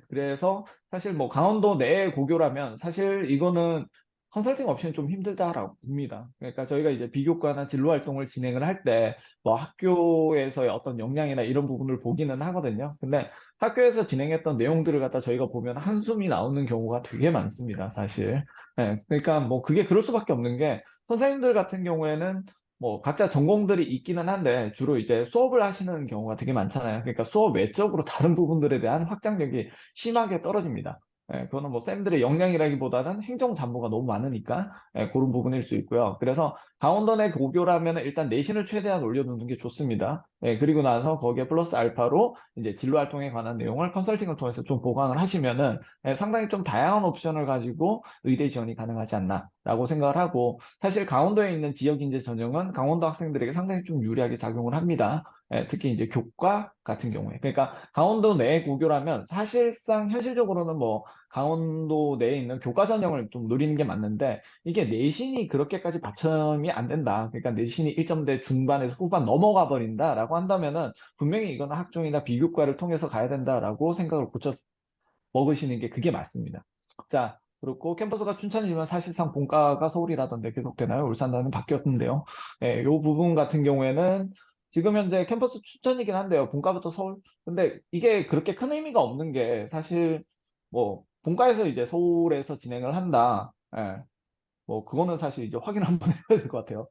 그래서 사실 뭐 강원도 내 고교라면 사실 이거는 컨설팅 없이는 좀 힘들다라고 봅니다. 그러니까 저희가 이제 비교과나 진로 활동을 진행을 할 때 뭐 학교에서의 어떤 역량이나 이런 부분을 보기는 하거든요. 근데 학교에서 진행했던 내용들을 갖다 저희가 보면 한숨이 나오는 경우가 되게 많습니다, 사실. 그러니까 뭐 그게 그럴 수밖에 없는 게 선생님들 같은 경우에는 뭐 각자 전공들이 있기는 한데 주로 이제 수업을 하시는 경우가 되게 많잖아요. 그러니까 수업 외적으로 다른 부분들에 대한 확장력이 심하게 떨어집니다. 그거는 뭐 쌤들의 역량이라기보다는 행정 잡무가 너무 많으니까 그런 부분일 수 있고요. 그래서 강원도 내 고교라면 일단 내신을 최대한 올려놓는 게 좋습니다. 그리고 나서 거기에 플러스 알파로 이제 진로 활동에 관한 내용을 컨설팅을 통해서 좀 보강을 하시면은 상당히 좀 다양한 옵션을 가지고 의대 지원이 가능하지 않나라고 생각을 하고 사실 강원도에 있는 지역 인재 전형은 강원도 학생들에게 상당히 좀 유리하게 작용을 합니다. 특히 이제 교과 같은 경우에 그러니까 강원도 내 고교라면 사실상 현실적으로는 뭐 강원도 내에 있는 교과 전형을 좀 노리는 게 맞는데 이게 내신이 그렇게까지 받침이 안 된다. 그러니까 내신이 1점대 중반에서 후반 넘어가 버린다라고 한다면은 분명히 이거는 학종이나 비교과를 통해서 가야 된다라고 생각을 고쳐 먹으시는 게 그게 맞습니다. 자, 그렇고 캠퍼스가 춘천이지만 사실상 본과가 서울이라던데 계속되나요? 울산단은 바뀌었는데요. 요 부분 같은 경우에는 지금 현재 캠퍼스 춘천이긴 한데요. 본과부터 서울. 근데 이게 그렇게 큰 의미가 없는 게 사실 뭐 본과에서 이제 서울에서 진행을 한다. 뭐 그거는 사실 이제 확인 한번 해야 될 것 같아요.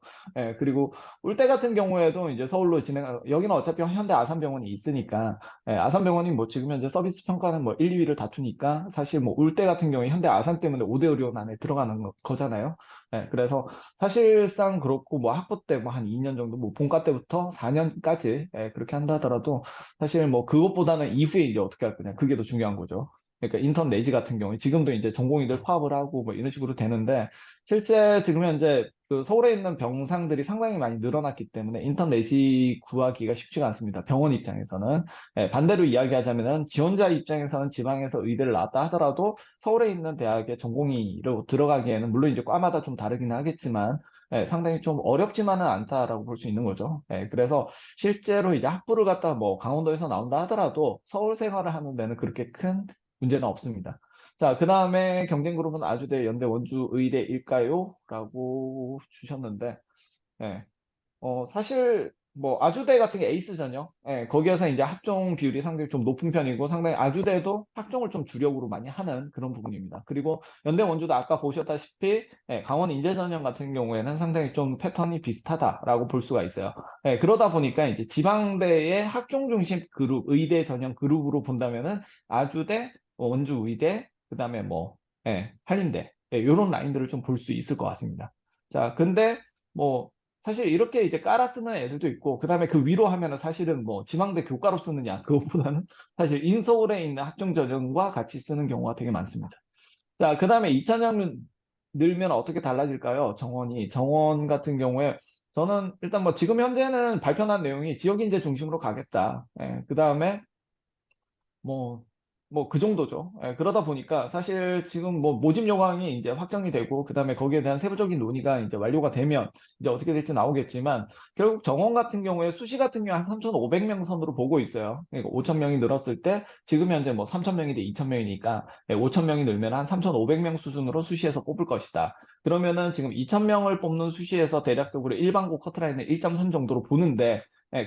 그리고 울대 같은 경우에도 이제 서울로 여기는 어차피 현대 아산병원이 있으니까 아산병원이 뭐 지금 현재 서비스 평가는 뭐 1, 2위를 다투니까 사실 뭐 울대 같은 경우에 현대 아산 때문에 5대 의료원 안에 들어가는 거잖아요. 그래서 사실상 그렇고 뭐 학부 때 뭐 한 2년 정도 뭐 본과 때부터 4년까지 그렇게 한다 하더라도 사실 뭐 그것보다는 이후에 이제 어떻게 할 거냐 그게 더 중요한 거죠. 그러니까 인턴 내지 같은 경우에 지금도 이제 전공의들 파업을 하고 뭐 이런 식으로 되는데 실제 지금 현재 그 서울에 있는 병상들이 상당히 많이 늘어났기 때문에 인턴 내시 구하기가 쉽지가 않습니다. 병원 입장에서는. 반대로 이야기하자면은 지원자 입장에서는 지방에서 의대를 나왔다 하더라도 서울에 있는 대학에 전공의로 들어가기에는 물론 이제 과마다 좀 다르긴 하겠지만 상당히 좀 어렵지만은 않다라고 볼 수 있는 거죠. 그래서 실제로 이제 학부를 갖다 뭐 강원도에서 나온다 하더라도 서울 생활을 하는 데는 그렇게 큰 문제는 없습니다. 자, 그 다음에 경쟁 그룹은 아주대, 연대, 원주, 의대일까요? 라고 주셨는데, 예. 사실, 뭐, 아주대 같은 게 에이스 전형, 거기에서 이제 학종 비율이 상당히 좀 높은 편이고, 상당히 아주대도 학종을 좀 주력으로 많이 하는 그런 부분입니다. 그리고 연대, 원주도 아까 보셨다시피, 강원 인재 전형 같은 경우에는 상당히 좀 패턴이 비슷하다라고 볼 수가 있어요. 그러다 보니까 이제 지방대의 학종 중심 그룹, 의대 전형 그룹으로 본다면은 아주대, 원주 의대, 그 다음에 뭐, 한림대, 이런 라인들을 좀 볼 수 있을 것 같습니다. 자, 근데 뭐, 사실 이렇게 이제 깔아 쓰는 애들도 있고, 그 다음에 그 위로 하면은 사실은 뭐 지망대 교과로 쓰느냐, 그것보다는 사실 인서울에 있는 학종 전형과 같이 쓰는 경우가 되게 많습니다. 자, 그 다음에 2차전 늘면 어떻게 달라질까요? 정원 같은 경우에 저는 일단 뭐 지금 현재는 발표한 내용이 지역인재 중심으로 가겠다. 예, 그 다음에 뭐, 그 정도죠. 예, 그러다 보니까 사실 지금 뭐 모집 요강이 이제 확정이 되고, 그 다음에 거기에 대한 세부적인 논의가 이제 완료가 되면 이제 어떻게 될지 나오겠지만, 결국 정원 같은 경우에 수시 같은 경우에 한 3,500명 선으로 보고 있어요. 그러니까 5,000명이 늘었을 때 지금 현재 뭐 3,000명인데 2,000명이니까 5,000명이 늘면 한 3,500명 수준으로 수시에서 뽑을 것이다. 그러면은 지금 2,000명을 뽑는 수시에서 대략적으로 일반고 커트라인을 1.3 정도로 보는데,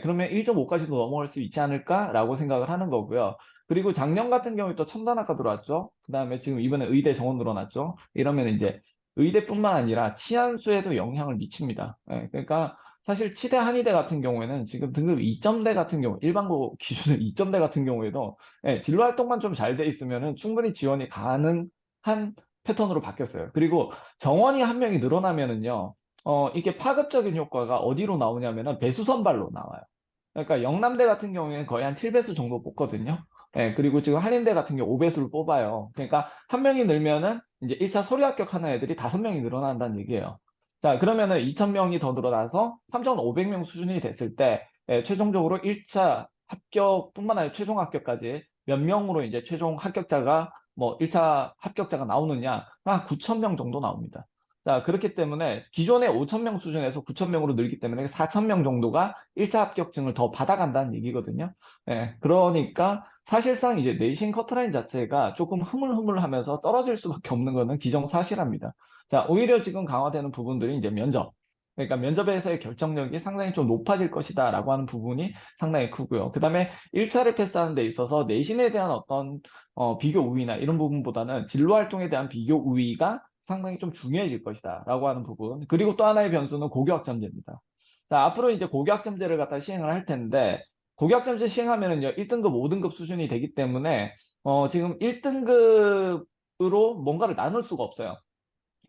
그러면 1.5까지도 넘어갈 수 있지 않을까라고 생각을 하는 거고요. 그리고 작년 같은 경우에 또 첨단학과 들어왔죠. 그 다음에 지금 이번에 의대 정원 늘어났죠. 이러면 이제 의대뿐만 아니라 치안수에도 영향을 미칩니다. 그러니까 사실 치대 한의대 같은 경우에는 지금 등급 2점대 같은 경우, 일반고 기준으로 2점대 같은 경우에도 진로 활동만 좀 잘 돼 있으면은 충분히 지원이 가능한 패턴으로 바뀌었어요. 그리고 정원이 한 명이 늘어나면은요, 이게 파급적인 효과가 어디로 나오냐면은 배수선발로 나와요. 그러니까 영남대 같은 경우에는 거의 한 7배수 정도 뽑거든요. 그리고 지금 한림대 같은 경우 5배수를 뽑아요. 그러니까 한 명이 늘면은 이제 1차 서류 합격하는 애들이 5명이 늘어난다는 얘기예요. 자, 그러면은 2,000명이 더 늘어나서 3,500명 수준이 됐을 때, 최종적으로 1차 합격뿐만 아니라 최종 합격까지 몇 명으로 이제 최종 합격자가 뭐 1차 합격자가 나오느냐? 한 9,000명 정도 나옵니다. 자, 그렇기 때문에 기존의 5,000명 수준에서 9,000명으로 늘기 때문에 4,000명 정도가 1차 합격증을 더 받아간다는 얘기거든요. 그러니까 사실상 이제 내신 커트라인 자체가 조금 흐물흐물하면서 떨어질 수밖에 없는 거는 기정사실합니다. 자, 오히려 지금 강화되는 부분들이 이제 면접. 그러니까 면접에서의 결정력이 상당히 좀 높아질 것이다라고 하는 부분이 상당히 크고요. 그 다음에 1차를 패스하는 데 있어서 내신에 대한 어떤 비교 우위나 이런 부분보다는 진로 활동에 대한 비교 우위가 상당히 좀 중요해질 것이다 라고 하는 부분. 그리고 또 하나의 변수는 고교학점제입니다. 자, 앞으로 이제 고교학점제를 갖다 시행을 할 텐데, 고교학점제 시행하면은요, 1등급, 5등급 수준이 되기 때문에, 지금 1등급으로 뭔가를 나눌 수가 없어요.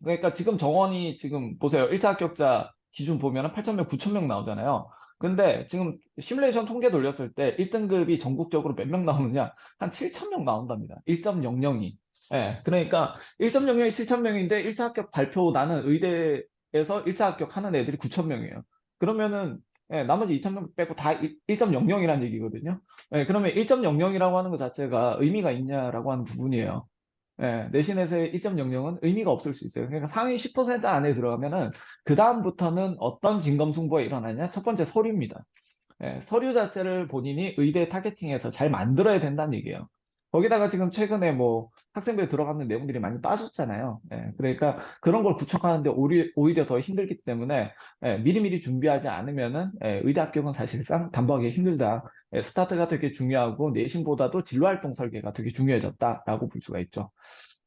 그러니까 지금 정원이 지금 보세요. 1차 합격자 기준 보면은 8,000명, 9,000명 나오잖아요. 근데 지금 시뮬레이션 통계 돌렸을 때 1등급이 전국적으로 몇 명 나오느냐? 한 7,000명 나온답니다. 1.00이. 그러니까 1.00이 7,000명인데 1차 합격 발표 나는 의대에서 1차 합격하는 애들이 9,000명이에요. 그러면은 나머지 2,000명 빼고 다 1.00이라는 얘기거든요. 그러면 1.00이라고 하는 것 자체가 의미가 있냐라고 하는 부분이에요. 내신에서의 1.00은 의미가 없을 수 있어요. 그러니까 상위 10% 안에 들어가면은 그다음부터는 어떤 진검승부가 일어나냐? 첫 번째 서류입니다. 서류 자체를 본인이 의대 타겟팅해서 잘 만들어야 된다는 얘기예요. 거기다가 지금 최근에 뭐 학생부에 들어가는 내용들이 많이 빠졌잖아요. 그러니까 그런 걸 구축하는데 오히려 더 힘들기 때문에 미리미리 준비하지 않으면은 의대 합격은 사실상 담보하기 힘들다. 스타트가 되게 중요하고 내신보다도 진로활동 설계가 되게 중요해졌다라고 볼 수가 있죠.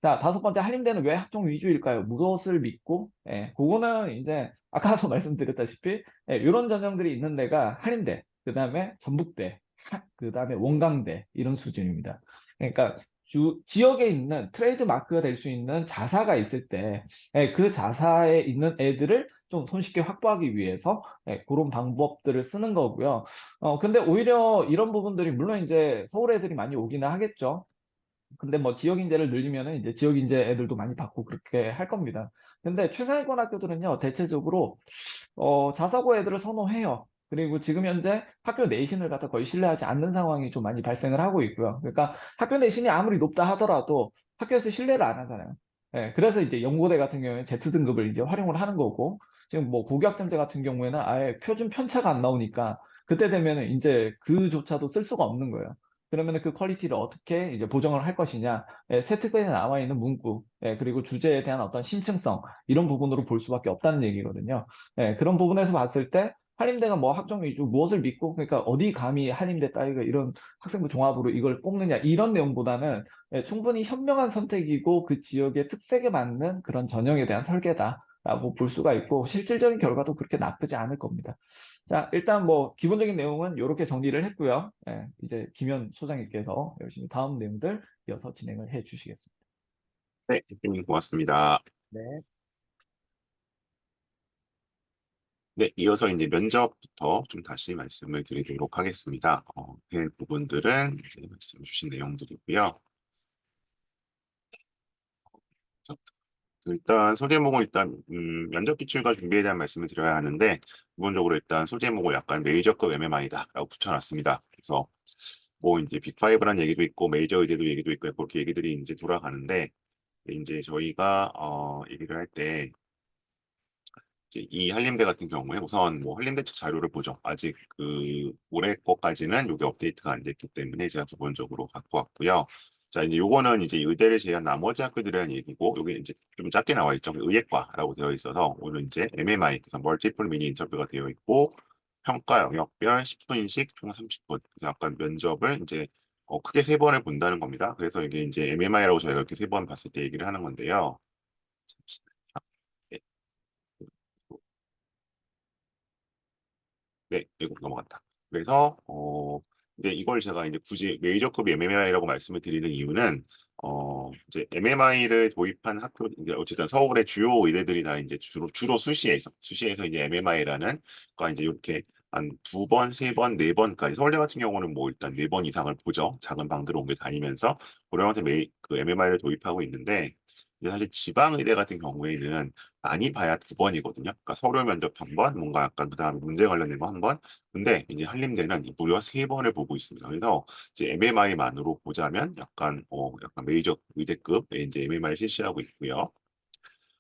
자, 다섯 번째, 한림대는 왜 학종 위주일까요? 무엇을 믿고? 그거는 이제 아까도 말씀드렸다시피 이런 전형들이 있는 데가 한림대, 그 다음에 전북대, 그 다음에 원광대 이런 수준입니다. 그러니까 지역에 있는 트레이드 마크가 될 수 있는 자사가 있을 때 그 자사에 있는 애들을 좀 손쉽게 확보하기 위해서 그런 방법들을 쓰는 거고요. 근데 오히려 이런 부분들이 물론 이제 서울 애들이 많이 오기는 하겠죠. 근데 뭐 지역 인재를 늘리면은 이제 지역 인재 애들도 많이 받고 그렇게 할 겁니다. 근데 최상위권 학교들은요, 대체적으로 자사고 애들을 선호해요. 그리고 지금 현재 학교 내신을 갖다 거의 신뢰하지 않는 상황이 좀 많이 발생을 하고 있고요. 그러니까 학교 내신이 아무리 높다 하더라도 학교에서 신뢰를 안 하잖아요. 그래서 이제 연고대 같은 경우에 Z등급을 이제 활용을 하는 거고, 지금 뭐 고교학점제 같은 경우에는 아예 표준 편차가 안 나오니까 그때 되면은 이제 그조차도 쓸 수가 없는 거예요. 그러면 그 퀄리티를 어떻게 이제 보정을 할 것이냐, 세특권에 나와 있는 문구, 그리고 주제에 대한 어떤 심층성, 이런 부분으로 볼 수밖에 없다는 얘기거든요. 그런 부분에서 봤을 때 한림대가 뭐 학종 위주 무엇을 믿고 그러니까 어디 감히 한림대 따위가 이런 학생부 종합으로 이걸 뽑느냐 이런 내용보다는 충분히 현명한 선택이고 그 지역의 특색에 맞는 그런 전형에 대한 설계다라고 볼 수가 있고 실질적인 결과도 그렇게 나쁘지 않을 겁니다. 자, 일단 뭐 기본적인 내용은 이렇게 정리를 했고요. 이제 김현 소장님께서 열심히 다음 내용들 이어서 진행을 해 주시겠습니다. 네, 대표님 고맙습니다. 네. 네, 이어서 이제 면접부터 좀 다시 말씀을 드리도록 하겠습니다. 그 부분들은 이제 말씀 주신 내용들이고요. 그래서 일단 소제목을 일단 면접 기출과 준비에 대한 말씀을 드려야 하는데 기본적으로 일단 소제목을 약간 메이저급 MMI다라고 붙여놨습니다. 그래서 뭐 이제 빅5라는 얘기도 있고 메이저 의대도 얘기도 있고 그렇게 얘기들이 이제 돌아가는데 이제 저희가 얘기를 할때 이제 이 한림대 같은 경우에 우선 뭐 한림대 측 자료를 보죠. 아직 그 올해 거까지는 이게 업데이트가 안 됐기 때문에 제가 기본적으로 갖고 왔고요. 자, 이제 요거는 이제 의대를 제외한 나머지 학교들에 대한 얘기고, 여기 이제 좀 작게 나와 있죠. 의예과라고 되어 있어서 오늘 이제 MMI, 그래서 멀티플 미니 인터뷰가 되어 있고, 평가 영역별 10분씩 총 30분. 그래서 약간 면접을 이제 크게 세 번을 본다는 겁니다. 그래서 이게 이제 MMI라고 저희가 이렇게 세 번 봤을 때 얘기를 하는 건데요. 잠시만요. 네. 네, 외국 넘어갔다. 그래서 근데 이걸 제가 이제 굳이 메이저급 MMI라고 말씀을 드리는 이유는 이제 MMI를 도입한 학교 이제 어쨌든 서울의 주요 의대들이 다 이제 주로 수시에서 이제 MMI라는 그러니까 이제 이렇게 한 두 번, 세 번, 네 번까지 서울대 같은 경우는 뭐 일단 네 번 이상을 보죠. 작은 방들을 옮겨 다니면서 고령한테 그 MMI를 도입하고 있는데 이제 사실 지방 의대 같은 경우에는 많이 봐야 두 번이거든요. 그러니까 서류 면접 한 번, 뭔가 약간 그다음에 문제 관련된 거 한 번. 근데 이제 한림대는 무려 세 번을 보고 있습니다. 그래서 이제 MMI만으로 보자면 약간 메이저 의대급의 이제 MMI를 실시하고 있고요.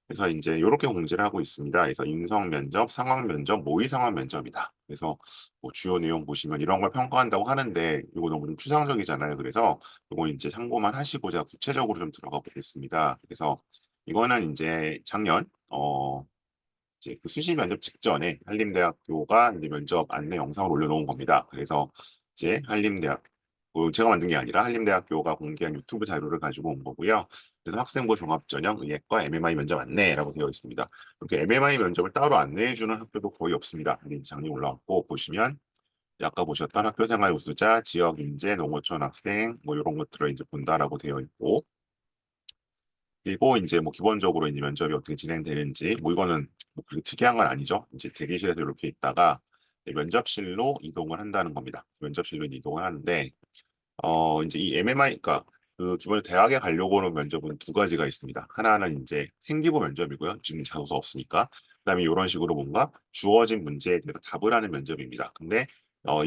그래서 이제 이렇게 공지를 하고 있습니다. 그래서 인성 면접, 상황 면접, 모의 상황 면접이다. 그래서 뭐 주요 내용 보시면 이런 걸 평가한다고 하는데 이거 너무 좀 추상적이잖아요. 그래서 이건 이제 참고만 하시고 제가 구체적으로 좀 들어가 보겠습니다. 그래서 이거는 이제 작년 이제 그 수시 면접 직전에 한림대학교가 이제 면접 안내 영상을 올려놓은 겁니다. 그래서 이제 제가 만든 게 아니라 한림대학교가 공개한 유튜브 자료를 가지고 온 거고요. 그래서 학생부 종합전형 의예과 MMI 면접 안내라고 되어 있습니다. 이렇게 MMI 면접을 따로 안내해주는 학교도 거의 없습니다. 작년 올라왔고 보시면 아까 보셨던 학교생활 우수자, 지역 인재, 농어촌 학생 뭐 이런 것들을 이제 본다라고 되어 있고 그리고 이제 뭐 기본적으로 이제 면접이 어떻게 진행되는지 뭐 이거는 뭐 그렇게 특이한 건 아니죠. 이제 대기실에서 이렇게 있다가 이제 면접실로 이동을 한다는 겁니다. 면접실로 이동을 하는데 이제 이 MMI 그러니까 그 기본적으로 대학에 가려고 하는 면접은 두 가지가 있습니다. 하나는 이제 생기부 면접이고요. 지금 자소서 없으니까. 그다음에 이런 식으로 뭔가 주어진 문제에 대해서 답을 하는 면접입니다. 근데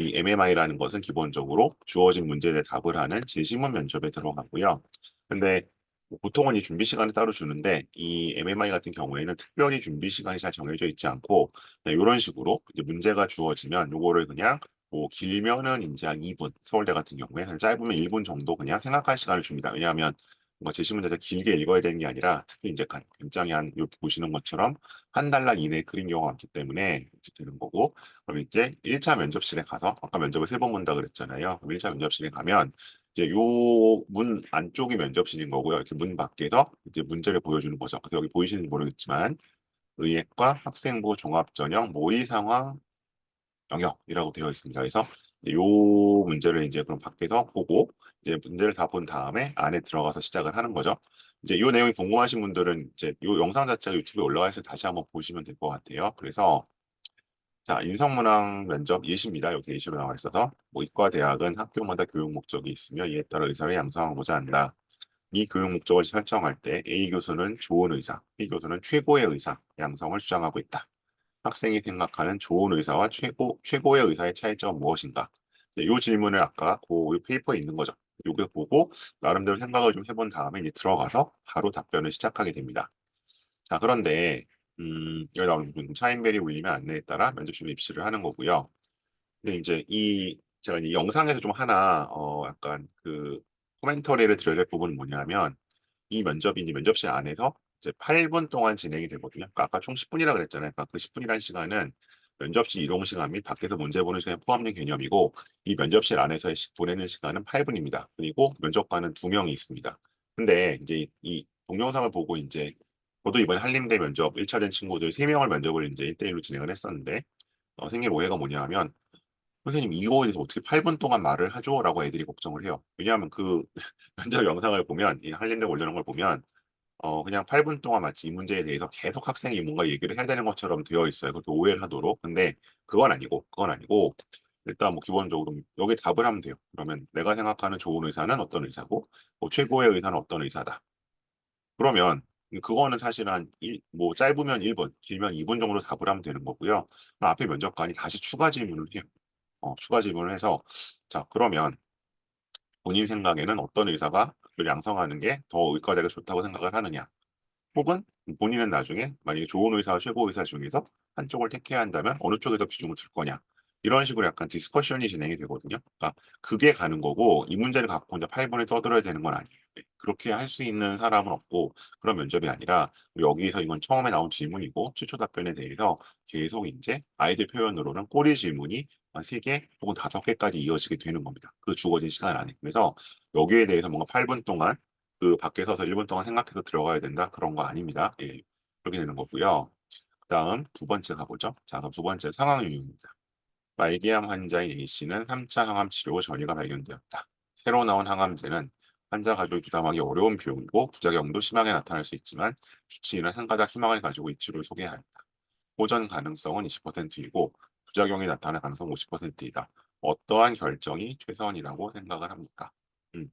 이 MMI라는 것은 기본적으로 주어진 문제에 대해 답을 하는 제시문 면접에 들어가고요. 근데 뭐 보통은 이 준비 시간을 따로 주는데 이 MMI 같은 경우에는 특별히 준비 시간이 잘 정해져 있지 않고 이런 식으로 이제 문제가 주어지면 요거를 그냥 뭐 길면은 이제 한 2분, 서울대 같은 경우에 짧으면 1분 정도 그냥 생각할 시간을 줍니다. 왜냐하면 뭐 제시문제가 길게 읽어야 되는 게 아니라 특히 이제 굉장히 한 이렇게 보시는 것처럼 한 단락 이내에 그린 경우가 많기 때문에 이렇게 되는 거고 그럼 이제 1차 면접실에 가서 아까 면접을 세 번 본다 그랬잖아요. 그럼 1차 면접실에 가면 이제 요 문 안쪽이 면접실인 거고요. 이렇게 문 밖에서 이제 문제를 보여주는 거죠. 그래서 여기 보이시는지 모르겠지만 의예과 학생부 종합전형 모의 상황 영역이라고 되어 있습니다. 그래서 이제 요 문제를 이제 그럼 밖에서 보고 이제 문제를 다 본 다음에 안에 들어가서 시작을 하는 거죠. 이제 요 내용이 궁금하신 분들은 이제 요 영상 자체가 유튜브에 올라와 있을 다시 한번 보시면 될 것 같아요. 그래서 자, 인성문항 면접 예시입니다. 여기 예시로 나와 있어서 뭐 이과 대학은 학교마다 교육 목적이 있으며 이에 따라 의사를 양성하고자 한다. 이 교육 목적을 설정할 때 A 교수는 좋은 의사, B 교수는 최고의 의사 양성을 주장하고 있다. 학생이 생각하는 좋은 의사와 최고의 의사의 차이점은 무엇인가? 이 질문을 아까 그 페이퍼에 있는 거죠. 이거 보고 나름대로 생각을 좀 해본 다음에 이제 들어가서 바로 답변을 시작하게 됩니다. 자, 그런데 여기 나오는 차인벨이 울리면 안내에 따라 면접실로 입시를 하는 거고요. 근데 이제 제가 이 영상에서 좀 하나 약간 그 코멘터리를 드려야 될 부분은 뭐냐면 이 면접이 이제 면접실 안에서 이제 8분 동안 진행이 되거든요. 그러니까 아까 총 10분이라 그랬잖아요. 그러니까 그 10분이라는 시간은 면접실 이동 시간 및 밖에서 문제 보는 시간에 포함된 개념이고 이 면접실 안에서 보내는 시간은 8분입니다. 그리고 면접관은 2명이 있습니다. 근데 이제 이 동영상을 보고 이제 저도 이번에 한림대 면접 1차 된 친구들 3명을 면접을 이제 1대1로 진행을 했었는데 생긴 오해가 뭐냐 하면 선생님 이거에 대해서 어떻게 8분 동안 말을 하죠? 라고 애들이 걱정을 해요. 왜냐하면 그 면접 영상을 보면 이 한림대 올려놓은 걸 보면 그냥 8분 동안 마치 이 문제에 대해서 계속 학생이 뭔가 얘기를 해야 되는 것처럼 되어 있어요. 그렇게 오해를 하도록. 근데 그건 아니고 일단 뭐 기본적으로 여기 답을 하면 돼요. 그러면 내가 생각하는 좋은 의사는 어떤 의사고 뭐 최고의 의사는 어떤 의사다. 그러면 그거는 사실 뭐 짧으면 1분, 길면 2분 정도 답을 하면 되는 거고요. 그럼 앞에 면접관이 다시 추가 질문을 해요. 추가 질문을 해서 자, 그러면 본인 생각에는 어떤 의사가 그걸 양성하는 게 더 의과대가 좋다고 생각을 하느냐? 혹은 본인은 나중에 만약에 좋은 의사와 최고 의사 중에서 한쪽을 택해야 한다면 어느 쪽에 더 비중을 둘 거냐. 이런 식으로 약간 디스커션이 진행이 되거든요. 그러니까 그게 가는 거고 이 문제를 갖고 이제 8분을 떠들어야 되는 건 아니에요. 네. 그렇게 할 수 있는 사람은 없고 그런 면접이 아니라 여기서 이건 처음에 나온 질문이고 최초 답변에 대해서 계속 이제 아이들 표현으로는 꼬리 질문이 3개 혹은 5개까지 이어지게 되는 겁니다. 그 주어진 시간 안에. 그래서 여기에 대해서 뭔가 8분 동안 그 밖에 서서 1분 동안 생각해서 들어가야 된다? 그런 거 아닙니다. 예. 그렇게 되는 거고요. 그다음 두 번째 가보죠. 자, 그럼 두 번째 상황 유형입니다. 말기암 환자인 A씨는 3차 항암 치료 후 전이가 발견되었다. 새로 나온 항암제는 환자 가족이 부담하기 어려운 비용이고 부작용도 심하게 나타날 수 있지만 주치의는 한 가닥 희망을 가지고 이 치료를 소개하였다. 호전 가능성은 20%이고 부작용이 나타날 가능성은 50%이다. 어떠한 결정이 최선이라고 생각을 합니까? 음.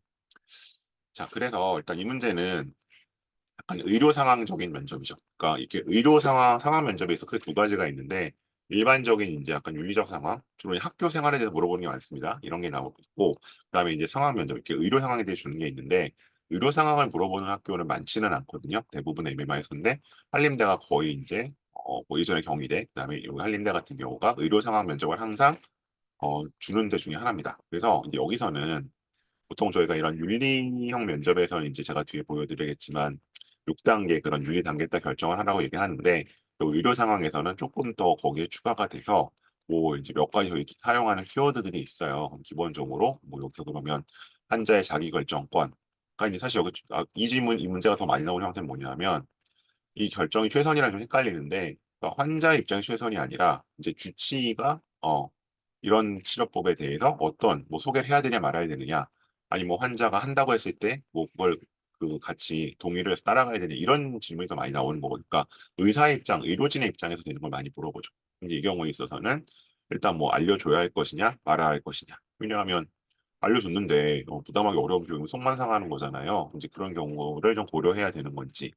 자, 그래서 일단 이 문제는 약간 의료 상황적인 면접이죠. 그러니까 이렇게 의료 상황 면접에 있어 크게 두 가지가 있는데 일반적인 이제 약간 윤리적 상황, 주로 학교 생활에 대해서 물어보는 게 많습니다. 이런 게 나오고 있고 그다음에 이제 상황 면접, 이렇게 의료 상황에 대해 주는 게 있는데 의료 상황을 물어보는 학교는 많지는 않거든요. 대부분 MMI서인데 한림대가 거의 이제 뭐 예전에 경희대, 그다음에 여기 한림대 같은 경우가 의료 상황 면접을 항상 주는 데 중에 하나입니다. 그래서 이제 여기서는 보통 저희가 이런 윤리형 면접에서는 이제 제가 뒤에 보여드리겠지만 6단계 그런 윤리 단계 때 결정을 하라고 얘기를 하는데 또 의료 상황에서는 조금 더 거기에 추가가 돼서 뭐 이제 몇 가지 저희 사용하는 키워드들이 있어요. 그럼 기본적으로 뭐 여기서 그러면 환자의 자기결정권. 그러니까 이제 사실 여기 이 문제가 더 많이 나오는 형태는 뭐냐면 이 결정이 최선이랑 좀 헷갈리는데 그러니까 환자의 입장이 최선이 아니라 이제 주치의가 이런 치료법에 대해서 어떤 뭐 소개를 해야 되냐 말아야 되느냐 아니 뭐 환자가 한다고 했을 때 뭐 그걸 그 같이 동의를 해서 따라가야 되냐 이런 질문이 더 많이 나오는 거고 그러니까 의사의 입장, 의료진의 입장에서 되는 걸 많이 물어보죠. 이제 이 경우에 있어서는 일단 뭐 알려줘야 할 것이냐 말아야 할 것이냐. 왜냐하면 알려줬는데 부담하기 어려운 비용이 속만 상하는 거잖아요. 이제 그런 경우를 좀 고려해야 되는 건지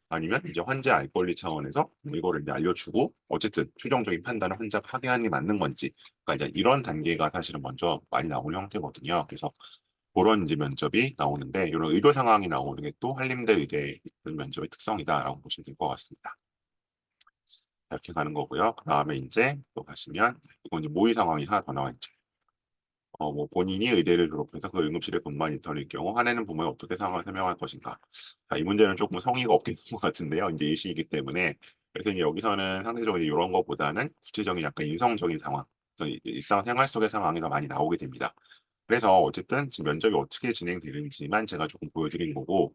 아니면 이제 환자 알 권리 차원에서 이거를 이제 알려주고 어쨌든 최종적인 판단은 환자 파괴하는 게 맞는 건지 그러니까 이제 이런 단계가 사실은 먼저 많이 나오는 형태거든요. 그래서 그런 이제 면접이 나오는데 이런 의료 상황이 나오는 게 또 한림대 의대 면접의 특성이다라고 보시면 될 것 같습니다. 이렇게 가는 거고요. 그 다음에 이제 또 가시면 이건 이제 모의 상황이 하나 더 나와 있죠. 뭐 본인이 의대를 졸업해서 그 응급실에 근무한 인턴일 경우 화내는 부모에 어떻게 상황을 설명할 것인가. 자, 이 문제는 조금 성의가 없긴 한것 같은데요. 이제 예시이기 때문에. 그래서 이제 여기서는 상대적으로 이런 것보다는 구체적인 약간 인성적인 상황, 일상생활 속의 상황이 더 많이 나오게 됩니다. 그래서 어쨌든 지금 면접이 어떻게 진행되는지만 제가 조금 보여드린 거고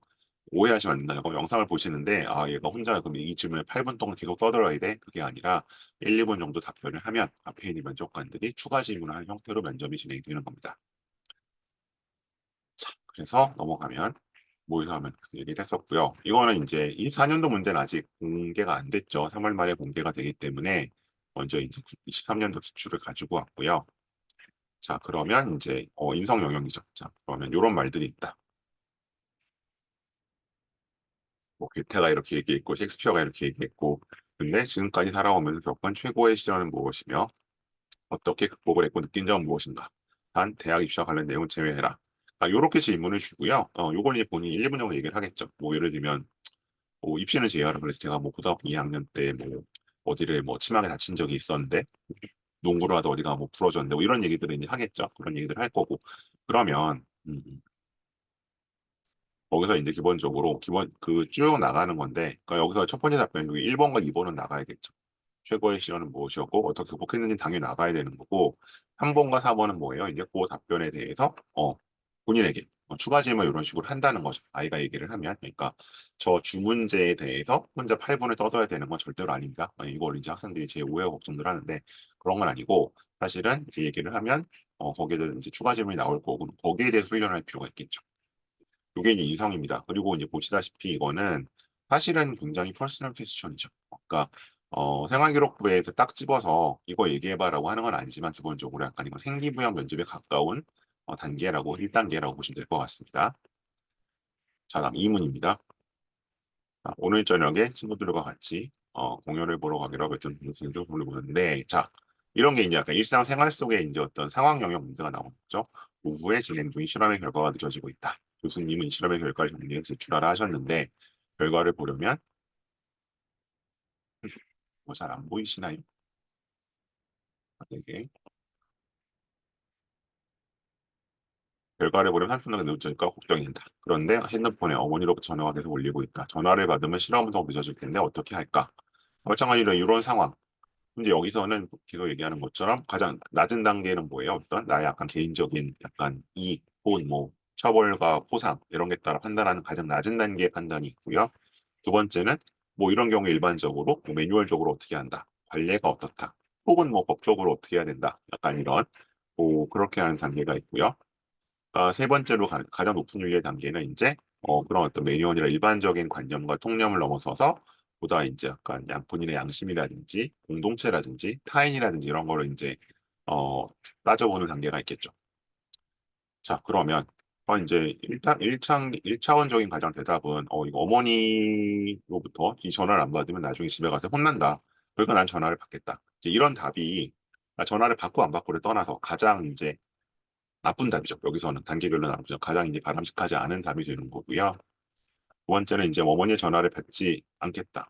오해하시면 안 된다는 거 영상을 보시는데 아 얘가 혼자 그럼 이 질문을 8분 동안 계속 떠들어야 돼? 그게 아니라 1, 2분 정도 답변을 하면 앞에 있는 면접관들이 추가 질문을 하는 형태로 면접이 진행되는 겁니다. 그래서 넘어가면 모의사 하면 얘기를 했었고요. 이거는 이제 24년도 문제는 아직 공개가 안 됐죠. 3월 말에 공개가 되기 때문에 먼저 이제 23년도 기출을 가지고 왔고요. 자, 그러면 이제 인성 영역이죠. 자, 그러면 이런 말들이 있다. 뭐 괴테가 이렇게 얘기했고 셰익스피어가 이렇게 얘기했고 근데 지금까지 살아오면서 겪은 최고의 시련은 무엇이며 어떻게 극복을 했고 느낀 점은 무엇인가? 단 대학 입시와 관련 내용을 제외해라. 아, 요렇게 질문을 주고요. 요걸 이제 본인이 1, 2분 정도 얘기를 하겠죠. 뭐 예를 들면 뭐 입시는 제외하라 그래서 제가 뭐 고등학교 2학년 때 뭐 어디를 뭐 심하게 다친 적이 있었는데 농구를 하다 어디가 뭐 부러졌는데 뭐 이런 얘기들을 이제 하겠죠. 그런 얘기들을 할 거고 그러면 거기서 이제 기본적으로 그 쭉 나가는 건데 그러니까 여기서 첫 번째 답변이 1번과 2번은 나가야겠죠. 최고의 시련은 무엇이었고 어떻게 극복했는지 당연히 나가야 되는 거고 3번과 4번은 뭐예요? 이제 그 답변에 대해서 본인에게 추가 질문 이런 식으로 한다는 거죠. 아이가 얘기를 하면 그러니까 저 주문제에 대해서 혼자 8분을 떠들어야 되는 건 절대로 아닙니다. 이걸 이제 학생들이 제 오해와 걱정들 하는데 그런 건 아니고 사실은 이제 얘기를 하면 거기에 대해서 이제 추가 질문이 나올 거고 거기에 대해서 훈련할 필요가 있겠죠. 요게 이제 이성입니다. 그리고 이제 보시다시피 이거는 사실은 굉장히 퍼스널 퀘스천이죠. 그러니까 생활기록부에서 딱 집어서 이거 얘기해봐라고 하는 건 아니지만 기본적으로 약간 이거 생기부양 면접에 가까운 단계라고 1단계라고 보시면 될 것 같습니다. 자, 다음 2문입니다. 오늘 저녁에 친구들과 같이 공연을 보러 가기로 하고 있던 동생도 보는데, 자, 이런 게 이제 약간 일상생활 속에 이제 어떤 상황 영역 문제가 나오는 거죠. 오후에 진행 중인 실험의 결과가 늦어지고 있다. 교수님은 이 실험의 결과를 정리해 제출하라 하셨는데, 결과를 보려면 뭐 잘 안 보이시나요? 네. 결과를 보려면 30분간 늦어질까 걱정이 된다. 그런데 핸드폰에 어머니로부터 전화가 계속 울리고 있다. 전화를 받으면 실험은 더 늦어질 텐데 어떻게 할까? 마찬가지로 이런 상황. 근데 여기서는 계속 얘기하는 것처럼 가장 낮은 단계는 뭐예요? 어떤 나의 약간 개인적인 약간 이익 혹은 뭐 처벌과 포상 이런 게 따라 판단하는 가장 낮은 단계의 판단이 있고요. 두 번째는 뭐 이런 경우 일반적으로 뭐 매뉴얼적으로 어떻게 한다. 관례가 어떻다. 혹은 뭐 법적으로 어떻게 해야 된다. 약간 이런 뭐 그렇게 하는 단계가 있고요. 세 번째로 가장 높은 윤리의 단계는 이제 그런 어떤 매뉴얼이나 일반적인 관념과 통념을 넘어서서 보다 이제 약간 본인의 양심이라든지 공동체라든지 타인이라든지 이런 거를 이제 어, 따져보는 단계가 있겠죠. 자, 그러면 이제 일차원적인 가장 대답은 이거 어머니로부터 이 전화를 안 받으면 나중에 집에 가서 혼난다. 그러니까 난 전화를 받겠다. 이제 이런 답이 전화를 받고 안 받고를 떠나서 가장 이제 나쁜 답이죠. 여기서는 단계별로 나누죠. 가장 이제 바람직하지 않은 답이 되는 거고요. 두 번째는 이제 어머니의 전화를 받지 않겠다.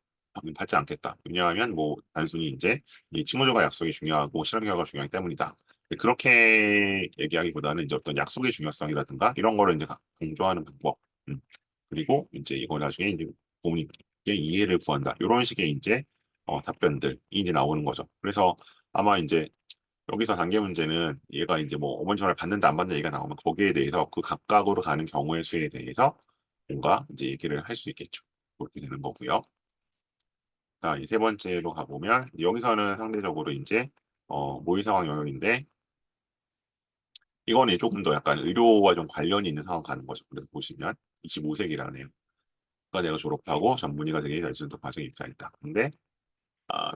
받지 않겠다. 왜냐하면 뭐 단순히 이제 이 친구들과 약속이 중요하고 실험 결과가 중요하기 때문이다. 그렇게 얘기하기보다는 이제 어떤 약속의 중요성이라든가 이런 거를 이제 강조하는 방법. 음. 그리고 이제 이거 나중에 이제 부모님께 이해를 구한다. 이런 식의 이제 답변들이 이제 나오는 거죠. 그래서 아마 이제 여기서 단계 문제는 얘가 이제 뭐 어머니 전화를 받는다 안 받는다 얘기가 나오면 거기에 대해서 그 각각으로 가는 경우의 수에 대해서 뭔가 이제 얘기를 할 수 있겠죠. 그렇게 되는 거고요. 자, 이 세 번째로 가보면 여기서는 상대적으로 이제 모의 상황 영역인데 이거는 조금 더 약간 의료와 좀 관련이 있는 상황 가는 거죠. 그래서 보시면 25세기라네요. 그러니까 내가 졸업하고 전문의가 되기 결정적 과정에 입사했다. 근데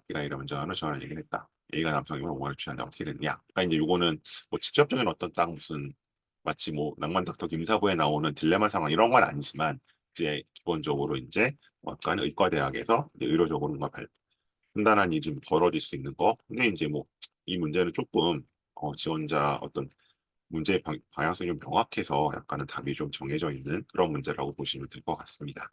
B가 이러면 저는 전화 얘기를 했다. A가 남성이면 5월을 취한다. 어떻게 됐냐? 그러니까 이제 요거는 뭐 직접적인 어떤 딱 무슨 마치 뭐 낭만 닥터 김사부에 나오는 딜레마 상황 이런 건 아니지만 이제 기본적으로 이제 약간 의과대학에서 이제 의료적으로 뭔가 판단한 일이 좀 벌어질 수 있는 거. 근데 이제 뭐 이 문제는 조금 지원자 어떤 문제의 방향성이 좀 명확해서 약간은 답이 좀 정해져 있는 그런 문제라고 보시면 될 것 같습니다.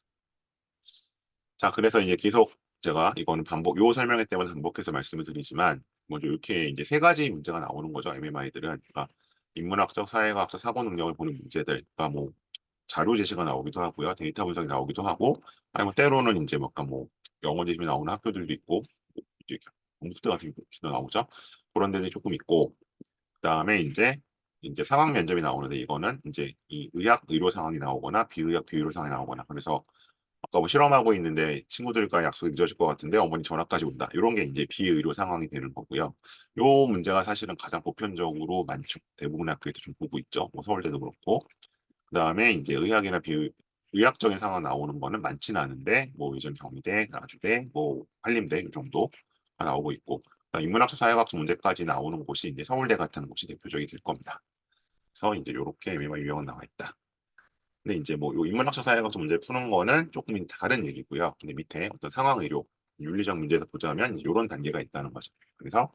자, 그래서 이제 계속 제가 이거는 요 설명회 때마다 반복해서 말씀을 드리지만, 먼저 이렇게 이제 세 가지 문제가 나오는 거죠. MMI들은. 그러니까 인문학적, 사회과학적, 사고 능력을 보는 문제들. 그러니까 뭐 자료 제시가 나오기도 하고요. 데이터 분석이 나오기도 하고, 아니면 때로는 이제 뭐 약간 뭐 영어 제시이 나오는 학교들도 있고, 이제 공부대 같은 것도 나오죠. 그런 데들이 조금 있고, 그다음에 이제 상황 면접이 나오는데 이거는 이제 이 의학 의료 상황이 나오거나 비의학 비의료 상황이 나오거나 그래서 아까 뭐 실험하고 있는데 친구들과 약속이 늦어질 것 같은데 어머니 전화까지 온다. 이런 게 이제 비의료 상황이 되는 거고요. 요 문제가 사실은 가장 보편적으로 많죠. 대부분의 학교에서 좀 보고 있죠. 뭐 서울대도 그렇고. 그다음에 이제 의학이나 의학적인 상황 나오는 거는 많지는 않은데 뭐 요즘 경희대, 나주대, 뭐 한림대 이 정도가 나오고 있고 인문학적 사회학적 문제까지 나오는 곳이 이제 서울대 같은 곳이 대표적이 될 겁니다. 그래서 이제 이렇게 MMI 유형은 나와 있다. 근데 이제 뭐 요 인문학적 사회학적 문제 푸는 거는 조금 다른 얘기고요. 근데 밑에 어떤 상황 의료 윤리적 문제에서 보자면 이런 단계가 있다는 거죠. 그래서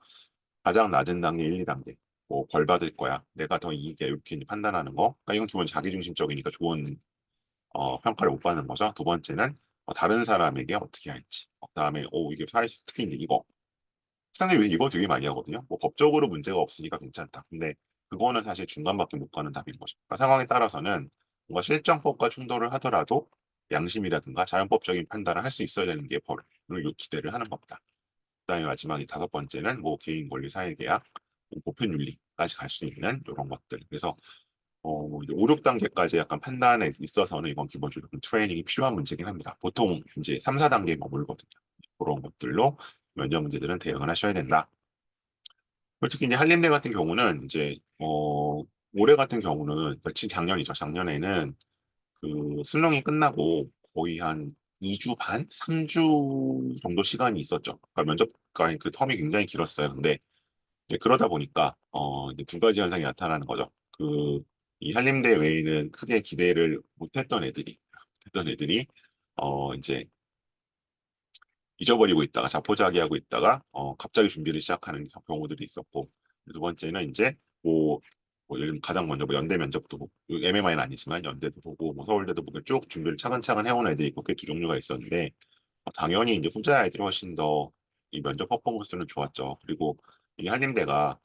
가장 낮은 단계 1, 2단계 뭐 벌 받을 거야. 내가 더 이익이야. 이렇게 이제 판단하는 거. 그러니까 이건 기본 자기중심적이니까 좋은 평가를 못 받는 거죠. 두 번째는 다른 사람에게 어떻게 할지. 그다음에 이게 사회 특히 이제 이거 학생들이 이거 되게 많이 하거든요. 뭐 법적으로 문제가 없으니까 괜찮다. 근데 그거는 사실 중간밖에 못 가는 답인 거죠. 그러니까 상황에 따라서는 뭔가 실정법과 충돌을 하더라도 양심이라든가 자연법적인 판단을 할 수 있어야 되는 게 법을 기대를 하는 겁니다. 그다음에 마지막에 다섯 번째는 뭐 개인 권리 사회계약, 뭐 보편 윤리까지 갈 수 있는 이런 것들. 그래서 5, 6단계까지 약간 판단에 있어서는 이건 기본적으로 좀 트레이닝이 필요한 문제긴 합니다. 보통 이제 3, 4단계에 머물거든요. 그런 것들로 면접 문제들은 대응을 하셔야 된다. 특히 이제 한림대 같은 경우는 이제 올해 같은 경우는 작년이죠. 작년에는 그 수능이 끝나고 거의 한 2주 반, 3주 정도 시간이 있었죠. 그러니까 면접관 그 텀이 굉장히 길었어요. 근데 이제 그러다 보니까 이제 두 가지 현상이 나타나는 거죠. 이 한림대 외에는 크게 기대를 못했던 애들이 이제 잊어버리고 있다가 자포자기하고 있다가 갑자기 준비를 시작하는 경우들이 있었고, 두 번째는 이제 예를 들면 가장 먼저 뭐 연대 면접도 보고, MMI는 아니지만 연대도 보고 뭐 서울대도 보고 쭉 준비를 차근차근 해온 애들이 있고, 그게 두 종류가 있었는데, 당연히 이제 후자 아이들이 훨씬 더 이 면접 퍼포먼스는 좋았죠. 그리고 이 한림대가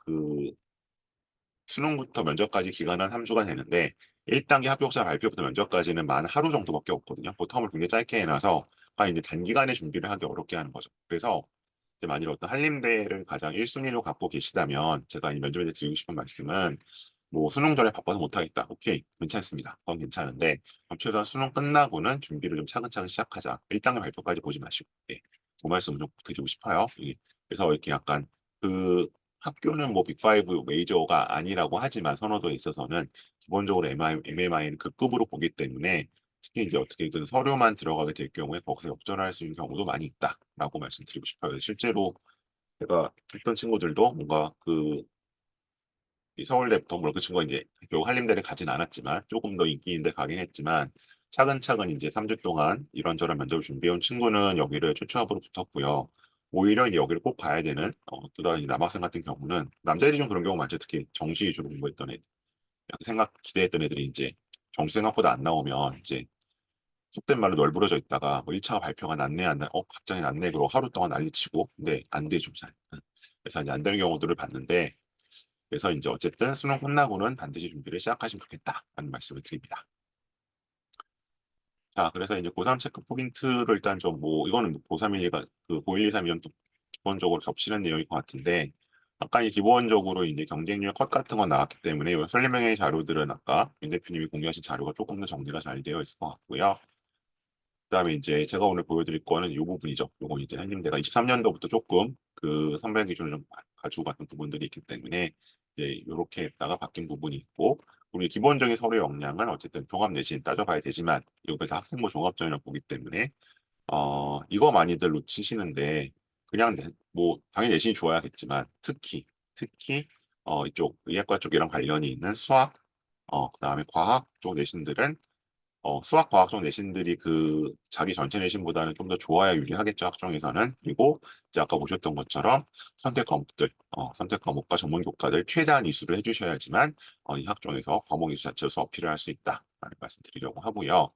수능부터 면접까지 기간은 3주가 되는데 1단계 합격자 발표부터 면접까지는 만 하루 정도밖에 없거든요. 그 텀을 굉장히 짧게 해놔서 이제 단기간에 준비를 하기 어렵게 하는 거죠. 그래서 이제 만일 어떤 한림대를 가장 1순위로 갖고 계시다면 제가 이 면접에 대해 드리고 싶은 말씀은 뭐 수능 전에 바빠서 못하겠다. 오케이, 괜찮습니다. 그건 괜찮은데 그럼 최소한 수능 끝나고는 준비를 좀 차근차근 시작하자. 1단계 발표까지 보지 마시고 그 말씀을 좀 드리고 싶어요. 그래서 이렇게 약간 그 학교는 뭐 빅5 메이저가 아니라고 하지만 선호도에 있어서는 기본적으로 MMI는 그 급으로 보기 때문에 특히 이제 어떻게든 서류만 들어가게 될 경우에 거기서 역전할 수 있는 경우도 많이 있다라고 말씀드리고 싶어요. 실제로 제가 했던 친구들도 뭔가 이 서울대부터 물론 그 친구가 이제 결국 한림대를 가진 않았지만 조금 더 인기 있는 데 가긴 했지만 차근차근 이제 3주 동안 이런저런 면접을 준비해온 친구는 여기를 최초합으로 붙었고요. 오히려 이제 여기를 꼭 가야 되는 어떤 남학생 같은 경우는 남자들이 좀 그런 경우 많죠. 특히 정시 위주로 공부했던 애들, 기대했던 애들이 이제 정시 생각보다 안 나오면 이제 속된 말로 널브러져 있다가 뭐 1차 발표가 났네 안 나, 갑자기 났네 그러고 하루 동안 난리치고 근데 안 되죠 잘. 그래서 이제 안 되는 경우들을 봤는데 그래서 이제 어쨌든 수능 끝나고는 반드시 준비를 시작하시면 좋겠다라는 말씀을 드립니다. 자, 그래서 이제 고3 체크 포인트를 일단 좀 이거는 고312가 고123이랑 또 기본적으로 겹치는 내용일 것 같은데, 아까 이 기본적으로 이제 경쟁률 컷 같은 거 나왔기 때문에 이 설명의 자료들은 아까 윤 대표님이 공유하신 자료가 조금 더 정리가 잘 되어 있을 것 같고요. 그다음에 이제 제가 오늘 보여드릴 거는 이 부분이죠. 요건 이제 한림대가 23년도부터 조금 그 선별 기준을 좀 가지고 갔던 부분들이 있기 때문에 이제 이렇게 했다가 바뀐 부분이 있고 우리 기본적인 서류 역량은 어쨌든 종합 내신 따져봐야 되지만 이걸 다 학생부 종합전이라고 보기 때문에 이거 많이들 놓치시는데 그냥 뭐 당연히 내신이 좋아야겠지만 특히 이쪽 의학과 쪽이랑 관련이 있는 수학 그다음에 과학 쪽 내신들은 수학, 과학 쪽 내신들이 자기 전체 내신보다는 좀 더 좋아야 유리하겠죠, 학종에서는. 그리고 이제 아까 보셨던 것처럼 선택 과목과 전문 교과들 최대한 이수를 해주셔야지만 이 학종에서 과목 이수 자체로서 어필을 할 수 있다라는 말씀드리려고 하고요.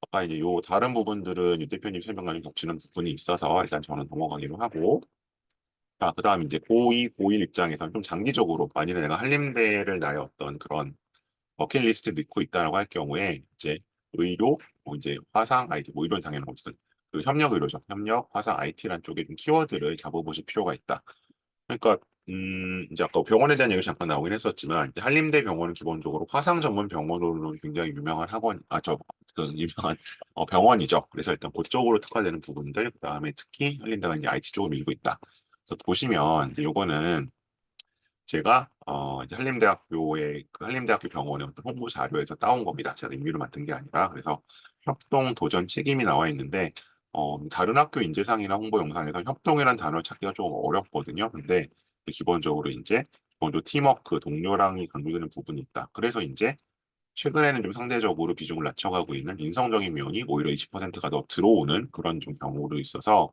아까 이제 요 다른 부분들은 유 대표님 설명과 좀 겹치는 부분이 있어서 일단 저는 넘어가기로 하고 자, 그다음 이제 고2, 고1 입장에서는 좀 장기적으로 만일에 내가 한림대를 나의 어떤 그런 버킷리스트 넣고 있다라고 할 경우에 이제 의료, 뭐 이제 화상, IT 뭐 이런 당연히 없든 협력 의료죠. 협력, 화상, IT란 쪽에 좀 키워드를 잡아보실 필요가 있다. 그러니까 이제 아까 병원에 대한 얘기 잠깐 나오긴 했었지만 이제 한림대 병원은 기본적으로 화상 전문 병원으로 굉장히 유명한 유명한 병원이죠. 그래서 일단 그쪽으로 특화되는 부분들, 그다음에 특히 한림대가 이제 IT 쪽을 밀고 있다. 그래서 보시면 이제 요거는 제가 이제 한림대학교의 한림대학교 병원의 어떤 홍보 자료에서 따온 겁니다. 제가 임의로 만든 게 아니라 그래서 협동 도전 책임이 나와 있는데 다른 학교 인재상이나 홍보 영상에서 협동이라는 단어를 찾기가 좀 어렵거든요. 근데 기본적으로 팀워크, 동료랑이 강조되는 부분이 있다. 그래서 이제 최근에는 좀 상대적으로 비중을 낮춰가고 있는 인성적인 면이 오히려 20%가 더 들어오는 그런 좀 경우도 있어서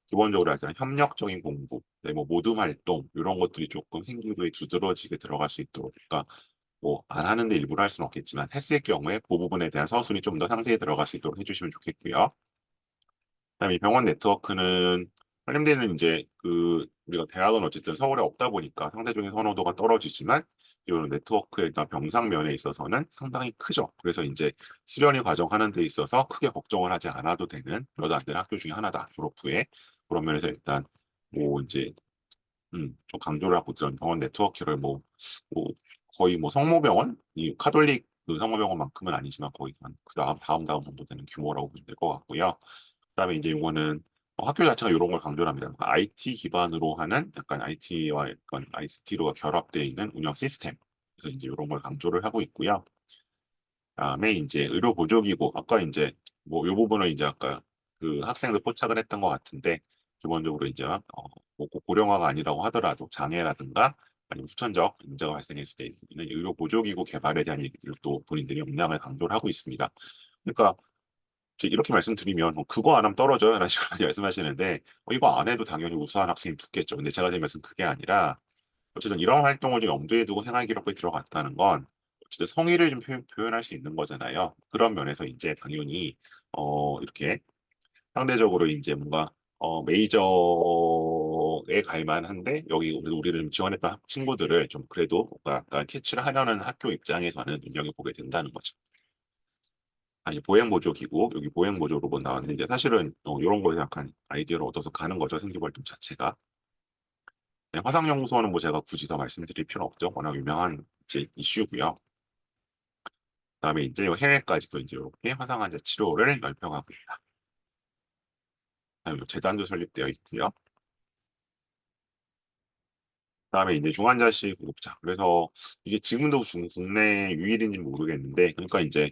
기본적으로 약간 협력적인 공부, 네, 뭐 모둠 활동 이런 것들이 조금 생기부에 두드러지게 들어갈 수 있도록, 그러니까 뭐 안 하는데 일부러 할 수는 없겠지만 했을 경우에 그 부분에 대한 서술이 좀 더 상세히 들어갈 수 있도록 해주시면 좋겠고요. 그다음에 이 병원 네트워크는 한림대는 이제 우리가 대학은 어쨌든 서울에 없다 보니까 상대적인 선호도가 떨어지지만 이런 네트워크의 일단 병상면에 있어서는 상당히 크죠. 그래서 이제 수련이 과정하는 데 있어서 크게 걱정을 하지 않아도 되는 그러다 안 되는 학교 중에 하나다. 졸업 후에 그런 면에서 일단 뭐 이제 좀 강조를 하고 들은 병원 네트워크를 뭐 거의 뭐 성모병원 이 카톨릭 그 성모병원만큼은 아니지만 거의 그 다음 정도 되는 규모라고 보시면 될 것 같고요. 그다음에 이제 이거는 학교 자체가 이런 걸 강조를 합니다. IT 기반으로 하는 약간 IT와 약간 ICT로 결합되어 있는 운영 시스템. 그래서 이제 이런 걸 강조를 하고 있고요. 그다음에 이제 의료 보조기구 아까 이제 뭐 요 부분을 이제 아까 그 학생들 포착을 했던 것 같은데 기본적으로 이제 뭐꼭 고령화가 아니라고 하더라도 장애라든가 아니면 후천적 문제가 발생했을 때 있는 의료 보조기구 개발에 대한 얘기들을 또 본인들이 역량을 강조를 하고 있습니다. 그러니까 이렇게 말씀드리면 그거 안 하면 떨어져요 라는 식으로 많이 말씀하시는데 이거 안 해도 당연히 우수한 학생이 붙겠죠. 근데 제가 드린 말씀 그게 아니라 어쨌든 이런 활동을 좀 염두에 두고 생활 기록부에 들어갔다는 건 어쨌든 성의를 좀 표현할 수 있는 거잖아요. 그런 면에서 이제 당연히 이렇게 상대적으로 이제 뭔가 메이저에 갈 만한데 여기 우리를 좀 지원했던 친구들을 좀 그래도 뭔가 약간 캐치를 하려는 학교 입장에서는 눈여겨보게 된다는 거죠. 아니 보행보조 기구 여기 보행보조 로봇 나왔는데 사실은 이런 거에 약간 아이디어를 얻어서 가는 거죠. 생기활동 자체가. 네, 화상연구소는 뭐 제가 굳이 더 말씀드릴 필요 없죠. 워낙 유명한 이제 이슈고요. 그다음에 이제 해외까지도 이제 이렇게 화상 환자 치료를 넓혀가고 있다. 그다음에 재단도 설립되어 있고요. 그다음에 이제 중환자실 구급차. 그래서 이게 지금도 국내 유일인지 모르겠는데, 그러니까 이제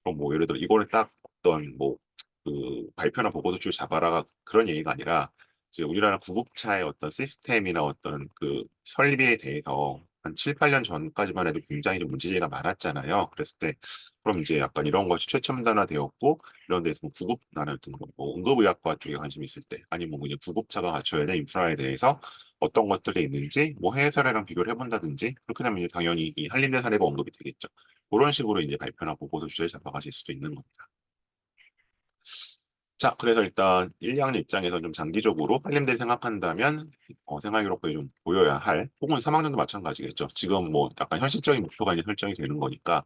그럼 뭐 예를 들어 이거를 딱 어떤 뭐 그 발표나 보고서줄 잡아라가 그런 얘기가 아니라 이제 우리나라 구급차의 어떤 시스템이나 어떤 그 설비에 대해서 한 7, 8년 전까지만 해도 굉장히 좀 문제제기가 많았잖아요. 그랬을 때 그럼 이제 약간 이런 것이 최첨단화되었고 이런 데서 뭐 구급 나는 어떤 뭐 응급의학과 쪽에 관심이 있을 때 아니면 뭐 그냥 구급차가 갖춰야 될 인프라에 대해서 어떤 것들이 있는지 뭐 해외 사례랑 비교를 해본다든지 그렇게 되면 이제 당연히 이 한림대 사례가 언급이 되겠죠. 그런 식으로 이제 발표나 보고서 주제를 잡아가실 수도 있는 겁니다. 자, 그래서 일단 1, 2학년 입장에서 좀 장기적으로 한림대 생각한다면 생활기록부에 좀 보여야 할 혹은 3학년도 마찬가지겠죠. 지금 뭐 약간 현실적인 목표가 이제 설정이 되는 거니까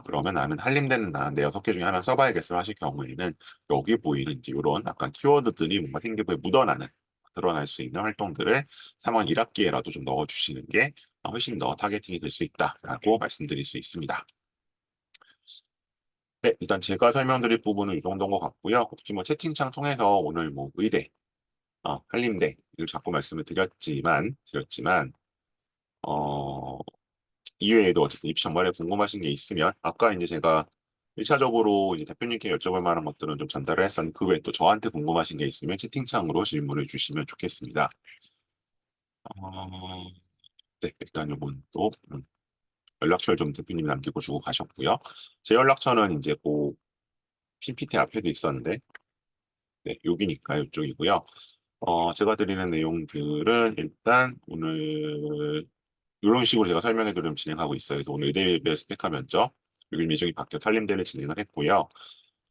그러면 나는 한림대는 나 6개 중에 하나 써봐야겠어 하실 경우에는 여기 보이는 이제 이런 약간 키워드들이 뭔가 생기부에 묻어나는 드러날 수 있는 활동들을 3학년 1학기에라도 좀 넣어주시는 게 훨씬 더 타겟팅이 될 수 있다라고 말씀드릴 수 있습니다. 네, 일단 제가 설명드릴 부분은 이 정도인 것 같고요. 혹시 뭐 채팅창 통해서 오늘 뭐 의대, 한림대 이걸 자꾸 말씀을 드렸지만, 어, 이외에도 어쨌든 입시 전반에 궁금하신 게 있으면, 아까 이제 제가 1차적으로 이제 대표님께 여쭤볼 만한 것들은 좀 전달을 했었는데, 그 외에 또 저한테 궁금하신 게 있으면 채팅창으로 질문을 주시면 좋겠습니다. 어, 네, 일단 요건 또 연락처를 좀 대표님이 남기고 주고 가셨고요. 제 연락처는 이제 그 PPT 앞에도 있었는데, 네, 여기니까 이쪽이고요. 제가 드리는 내용들은 일단 오늘 이런 식으로 제가 설명해 드리면 진행하고 있어요. 그래서 오늘 의대별 스펙화 면접, 여기 예정이 바뀌어 살림대를 진행을 했고요.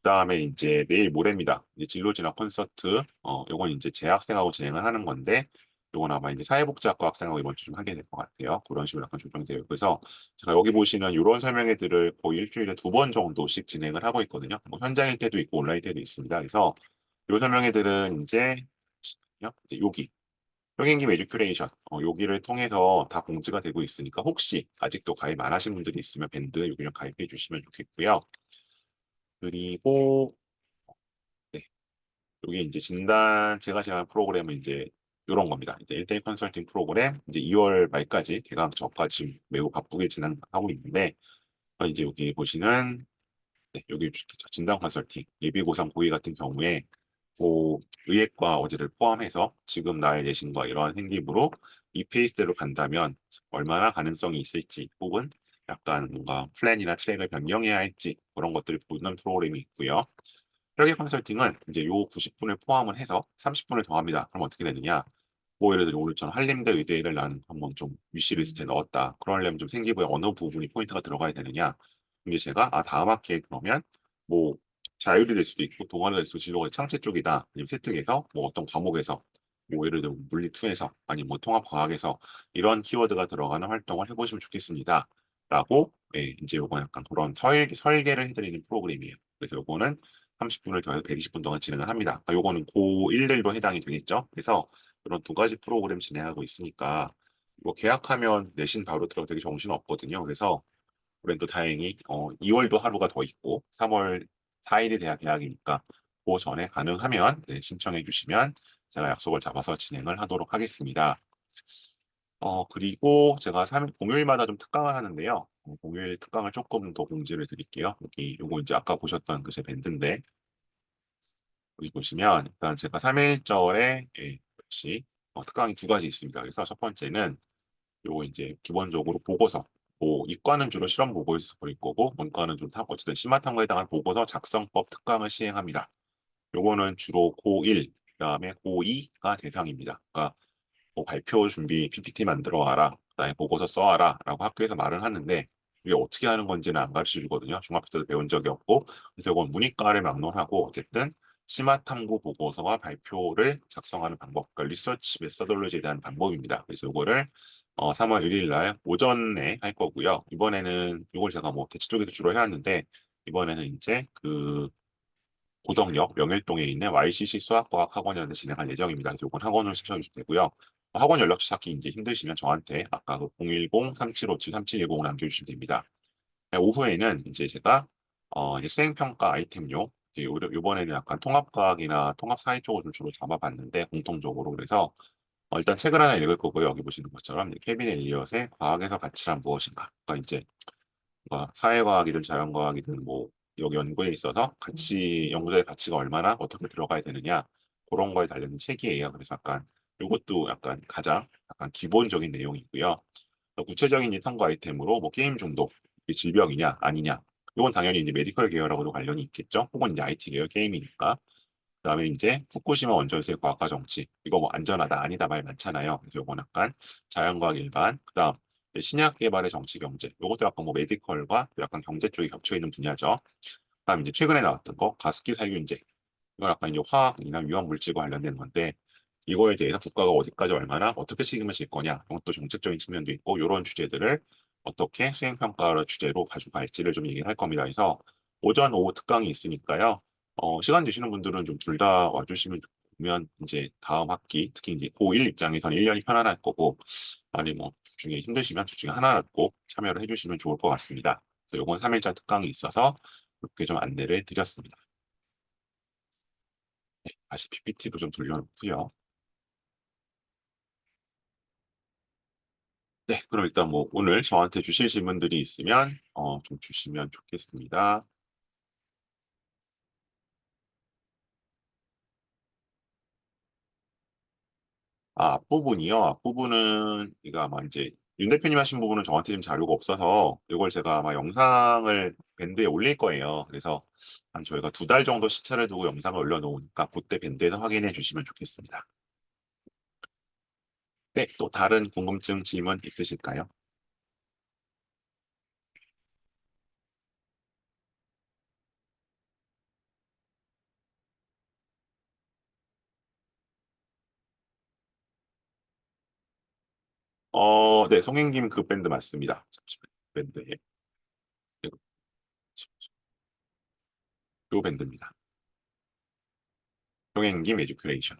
그다음에 이제 내일 모레입니다. 이제 진로 진학 콘서트, 요건 이제 재학생하고 진행을 하는 건데, 요건 아마 이제 사회복지학과 학생하고 이번 주 좀 하게 될 것 같아요. 그런 식으로 약간 조정돼요. 그래서 제가 여기 보시는 이런 설명회들을 거의 일주일에 2번 정도씩 진행을 하고 있거든요. 뭐 현장일 때도 있고 온라인 때도 있습니다. 그래서 요 설명회들은 이제 여기 평행기 에듀큐레이션 여기를 통해서 다 공지가 되고 있으니까 혹시 아직도 가입 안 하신 분들이 있으면 밴드 여기를 가입해 주시면 좋겠고요. 그리고 네, 여기 이제 제가 진행한 프로그램은 이제 이런 겁니다. 이제 1대1 컨설팅 프로그램 이제 2월 말까지 개강 저까지 매우 바쁘게 진행하고 있는데 이제 여기 보시는 네, 여기 진단 컨설팅 예비고3 고의 같은 경우에 뭐 의예과 어제를 포함해서 지금 나의 내신과 이러한 생기부로 이 페이스대로 간다면 얼마나 가능성이 있을지 혹은 약간 뭔가 플랜이나 트랙을 변경해야 할지 그런 것들을 보는 프로그램이 있고요. 혈기 컨설팅은 이제 요 90분을 포함을 해서 30분을 더합니다. 그럼 어떻게 되느냐? 뭐 예를 들어 오늘처럼 한림대 의대를 난 한번 좀 위시리스트에 넣었다. 그러려면 좀 생기부에 어느 부분이 포인트가 들어가야 되느냐? 이게 제가 다음 학기에 그러면 뭐 자율이 될 수도 있고 동아리 될 수도 진로가 창체 쪽이다. 아니면 세특에서 뭐 어떤 과목에서 뭐 예를 들어 물리 2에서 아니면 뭐 통합 과학에서 이런 키워드가 들어가는 활동을 해보시면 좋겠습니다. 라고 이제 요거 약간 그런 설계를 해드리는 프로그램이에요. 그래서 요거는 30분을 더해서 120분 동안 진행을 합니다. 그러니까 요거는 고1들도 해당이 되겠죠. 그래서 이런 두 가지 프로그램 진행하고 있으니까 뭐 계약하면 내신 바로 들어도 되게 정신 없거든요. 그래서 우리는 또 다행히 2월도 하루가 더 있고 3월 4일이 돼야 계약이니까 그 전에 가능하면 신청해 주시면 제가 약속을 잡아서 진행을 하도록 하겠습니다. 그리고 제가 3일 공휴일마다 좀 특강을 하는데요. 공휴일 특강을 조금 더 공지를 드릴게요. 여기 요거 이제 아까 보셨던 그 제 밴드인데 여기 보시면 일단 제가 3일절에 역시 특강이 두 가지 있습니다. 그래서 첫 번째는 요거 이제 기본적으로 보고서, 뭐 이과는 주로 실험 보고일 거고 문과는 좀 어쨌든 심화 탐구에 해당한 보고서 작성법 특강을 시행합니다. 요거는 주로 고1, 그다음에 고2가 대상입니다. 그러니까 뭐 발표 준비 PPT 만들어 와라, 그다음에 보고서 써와라 라고 학교에서 말을 하는데 이게 어떻게 하는 건지는 안 가르쳐 주거든요. 중학교 때도 배운 적이 없고. 그래서 이건 문이과를 막론하고 어쨌든 심화 탐구 보고서와 발표를 작성하는 방법, 그러니까 리서치 메서돌로지에 대한 방법입니다. 그래서 이거를 3월 1일 날 오전에 할 거고요. 이번에는 이걸 제가 뭐 대치 쪽에서 주로 해왔는데 이번에는 이제 그 고덕역 명일동에 있는 YCC 수학과학 학원에서 진행할 예정입니다. 그래서 이건 학원을 신청해 주시면 되고요. 학원 연락처 찾기 이제 힘드시면 저한테 아까 그 010-3757-3710을 남겨주시면 됩니다. 네, 오후에는 이제 제가 이제 수행평가 아이템용 이제 요번에는 약간 통합과학이나 통합사회 쪽을 좀 주로 잡아봤는데 공통적으로 그래서 일단 책을 하나 읽을 거고요. 여기 보시는 것처럼 케빈 엘리엇의 과학에서 가치란 무엇인가. 그러니까 이제 사회과학이든 자연과학이든 뭐 여기 연구에 있어서 가치 연구자의 가치가 얼마나 어떻게 들어가야 되느냐 그런 거에 관련된 책이에요. 그래서 약간 이것도 약간 가장 약간 기본적인 내용이고요. 구체적인 이 탐구 아이템으로 뭐 게임 중독, 이게 질병이냐 아니냐. 이건 당연히 이제 메디컬 계열하고도 관련이 있겠죠. 혹은 이제 IT 계열 게임이니까. 그다음에 이제 후쿠시마 원전수의 과학과 정치. 이거 뭐 안전하다 아니다 말 많잖아요. 그래서 이건 약간 자연과학 일반. 그다음 신약 개발의 정치 경제. 이것도 약간 뭐 메디컬과 약간 경제 쪽이 겹쳐 있는 분야죠. 그다음 이제 최근에 나왔던 거 가습기 살균제. 이건 약간 이제 화학이나 위험 물질과 관련된 건데 이거에 대해서 국가가 어디까지 얼마나 어떻게 책임을 질 거냐. 이것도 정책적인 측면도 있고 이런 주제들을 어떻게 수행평가를 주제로 가져갈지를 좀 얘기를 할 겁니다. 그래서 오전, 오후 특강이 있으니까요. 시간 되시는 분들은 좀 둘 다 와주시면 좋으면 이제 다음 학기 특히 이제 고1 입장에서는 1년이 편안할 거고 아니 뭐 둘 중에 힘드시면 둘 중에 하나라도 꼭 참여를 해주시면 좋을 것 같습니다. 그래서 이건 3일짜 특강이 있어서 이렇게 좀 안내를 드렸습니다. 네, 다시 PPT도 좀 돌려놓고요. 네, 그럼 일단 뭐 오늘 저한테 주실 질문들이 있으면 좀 주시면 좋겠습니다. 앞부분이요. 앞부분은 이거 아마 이제 윤 대표님 하신 부분은 저한테 지금 자료가 없어서 이걸 제가 아마 영상을 밴드에 올릴 거예요. 그래서 한 저희가 2달 정도 시차를 두고 영상을 올려놓으니까 그때 밴드에서 확인해 주시면 좋겠습니다. 네, 또 다른 궁금증 질문 있으실까요? 네, 송행김 그 밴드 맞습니다. 잠시만요. 밴드, 예. 요 밴드입니다. 송행김 에듀케이션.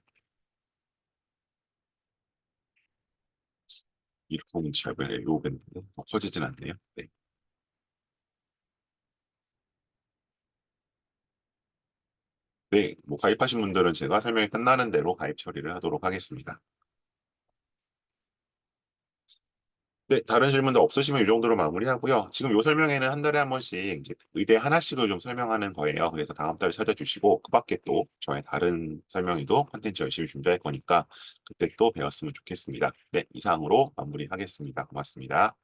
이렇게 보면 잘 보여요. 요 밴드. 커지진 않네요. 네. 네, 뭐 가입하신 분들은 제가 설명이 끝나는 대로 가입 처리를 하도록 하겠습니다. 네, 다른 질문도 없으시면 이 정도로 마무리하고요. 지금 요 설명회는 한 달에 한 번씩 이제 의대 하나씩을 좀 설명하는 거예요. 그래서 다음 달에 찾아주시고 그 밖에 또 저의 다른 설명회도 콘텐츠 열심히 준비할 거니까 그때 또 배웠으면 좋겠습니다. 네, 이상으로 마무리하겠습니다. 고맙습니다.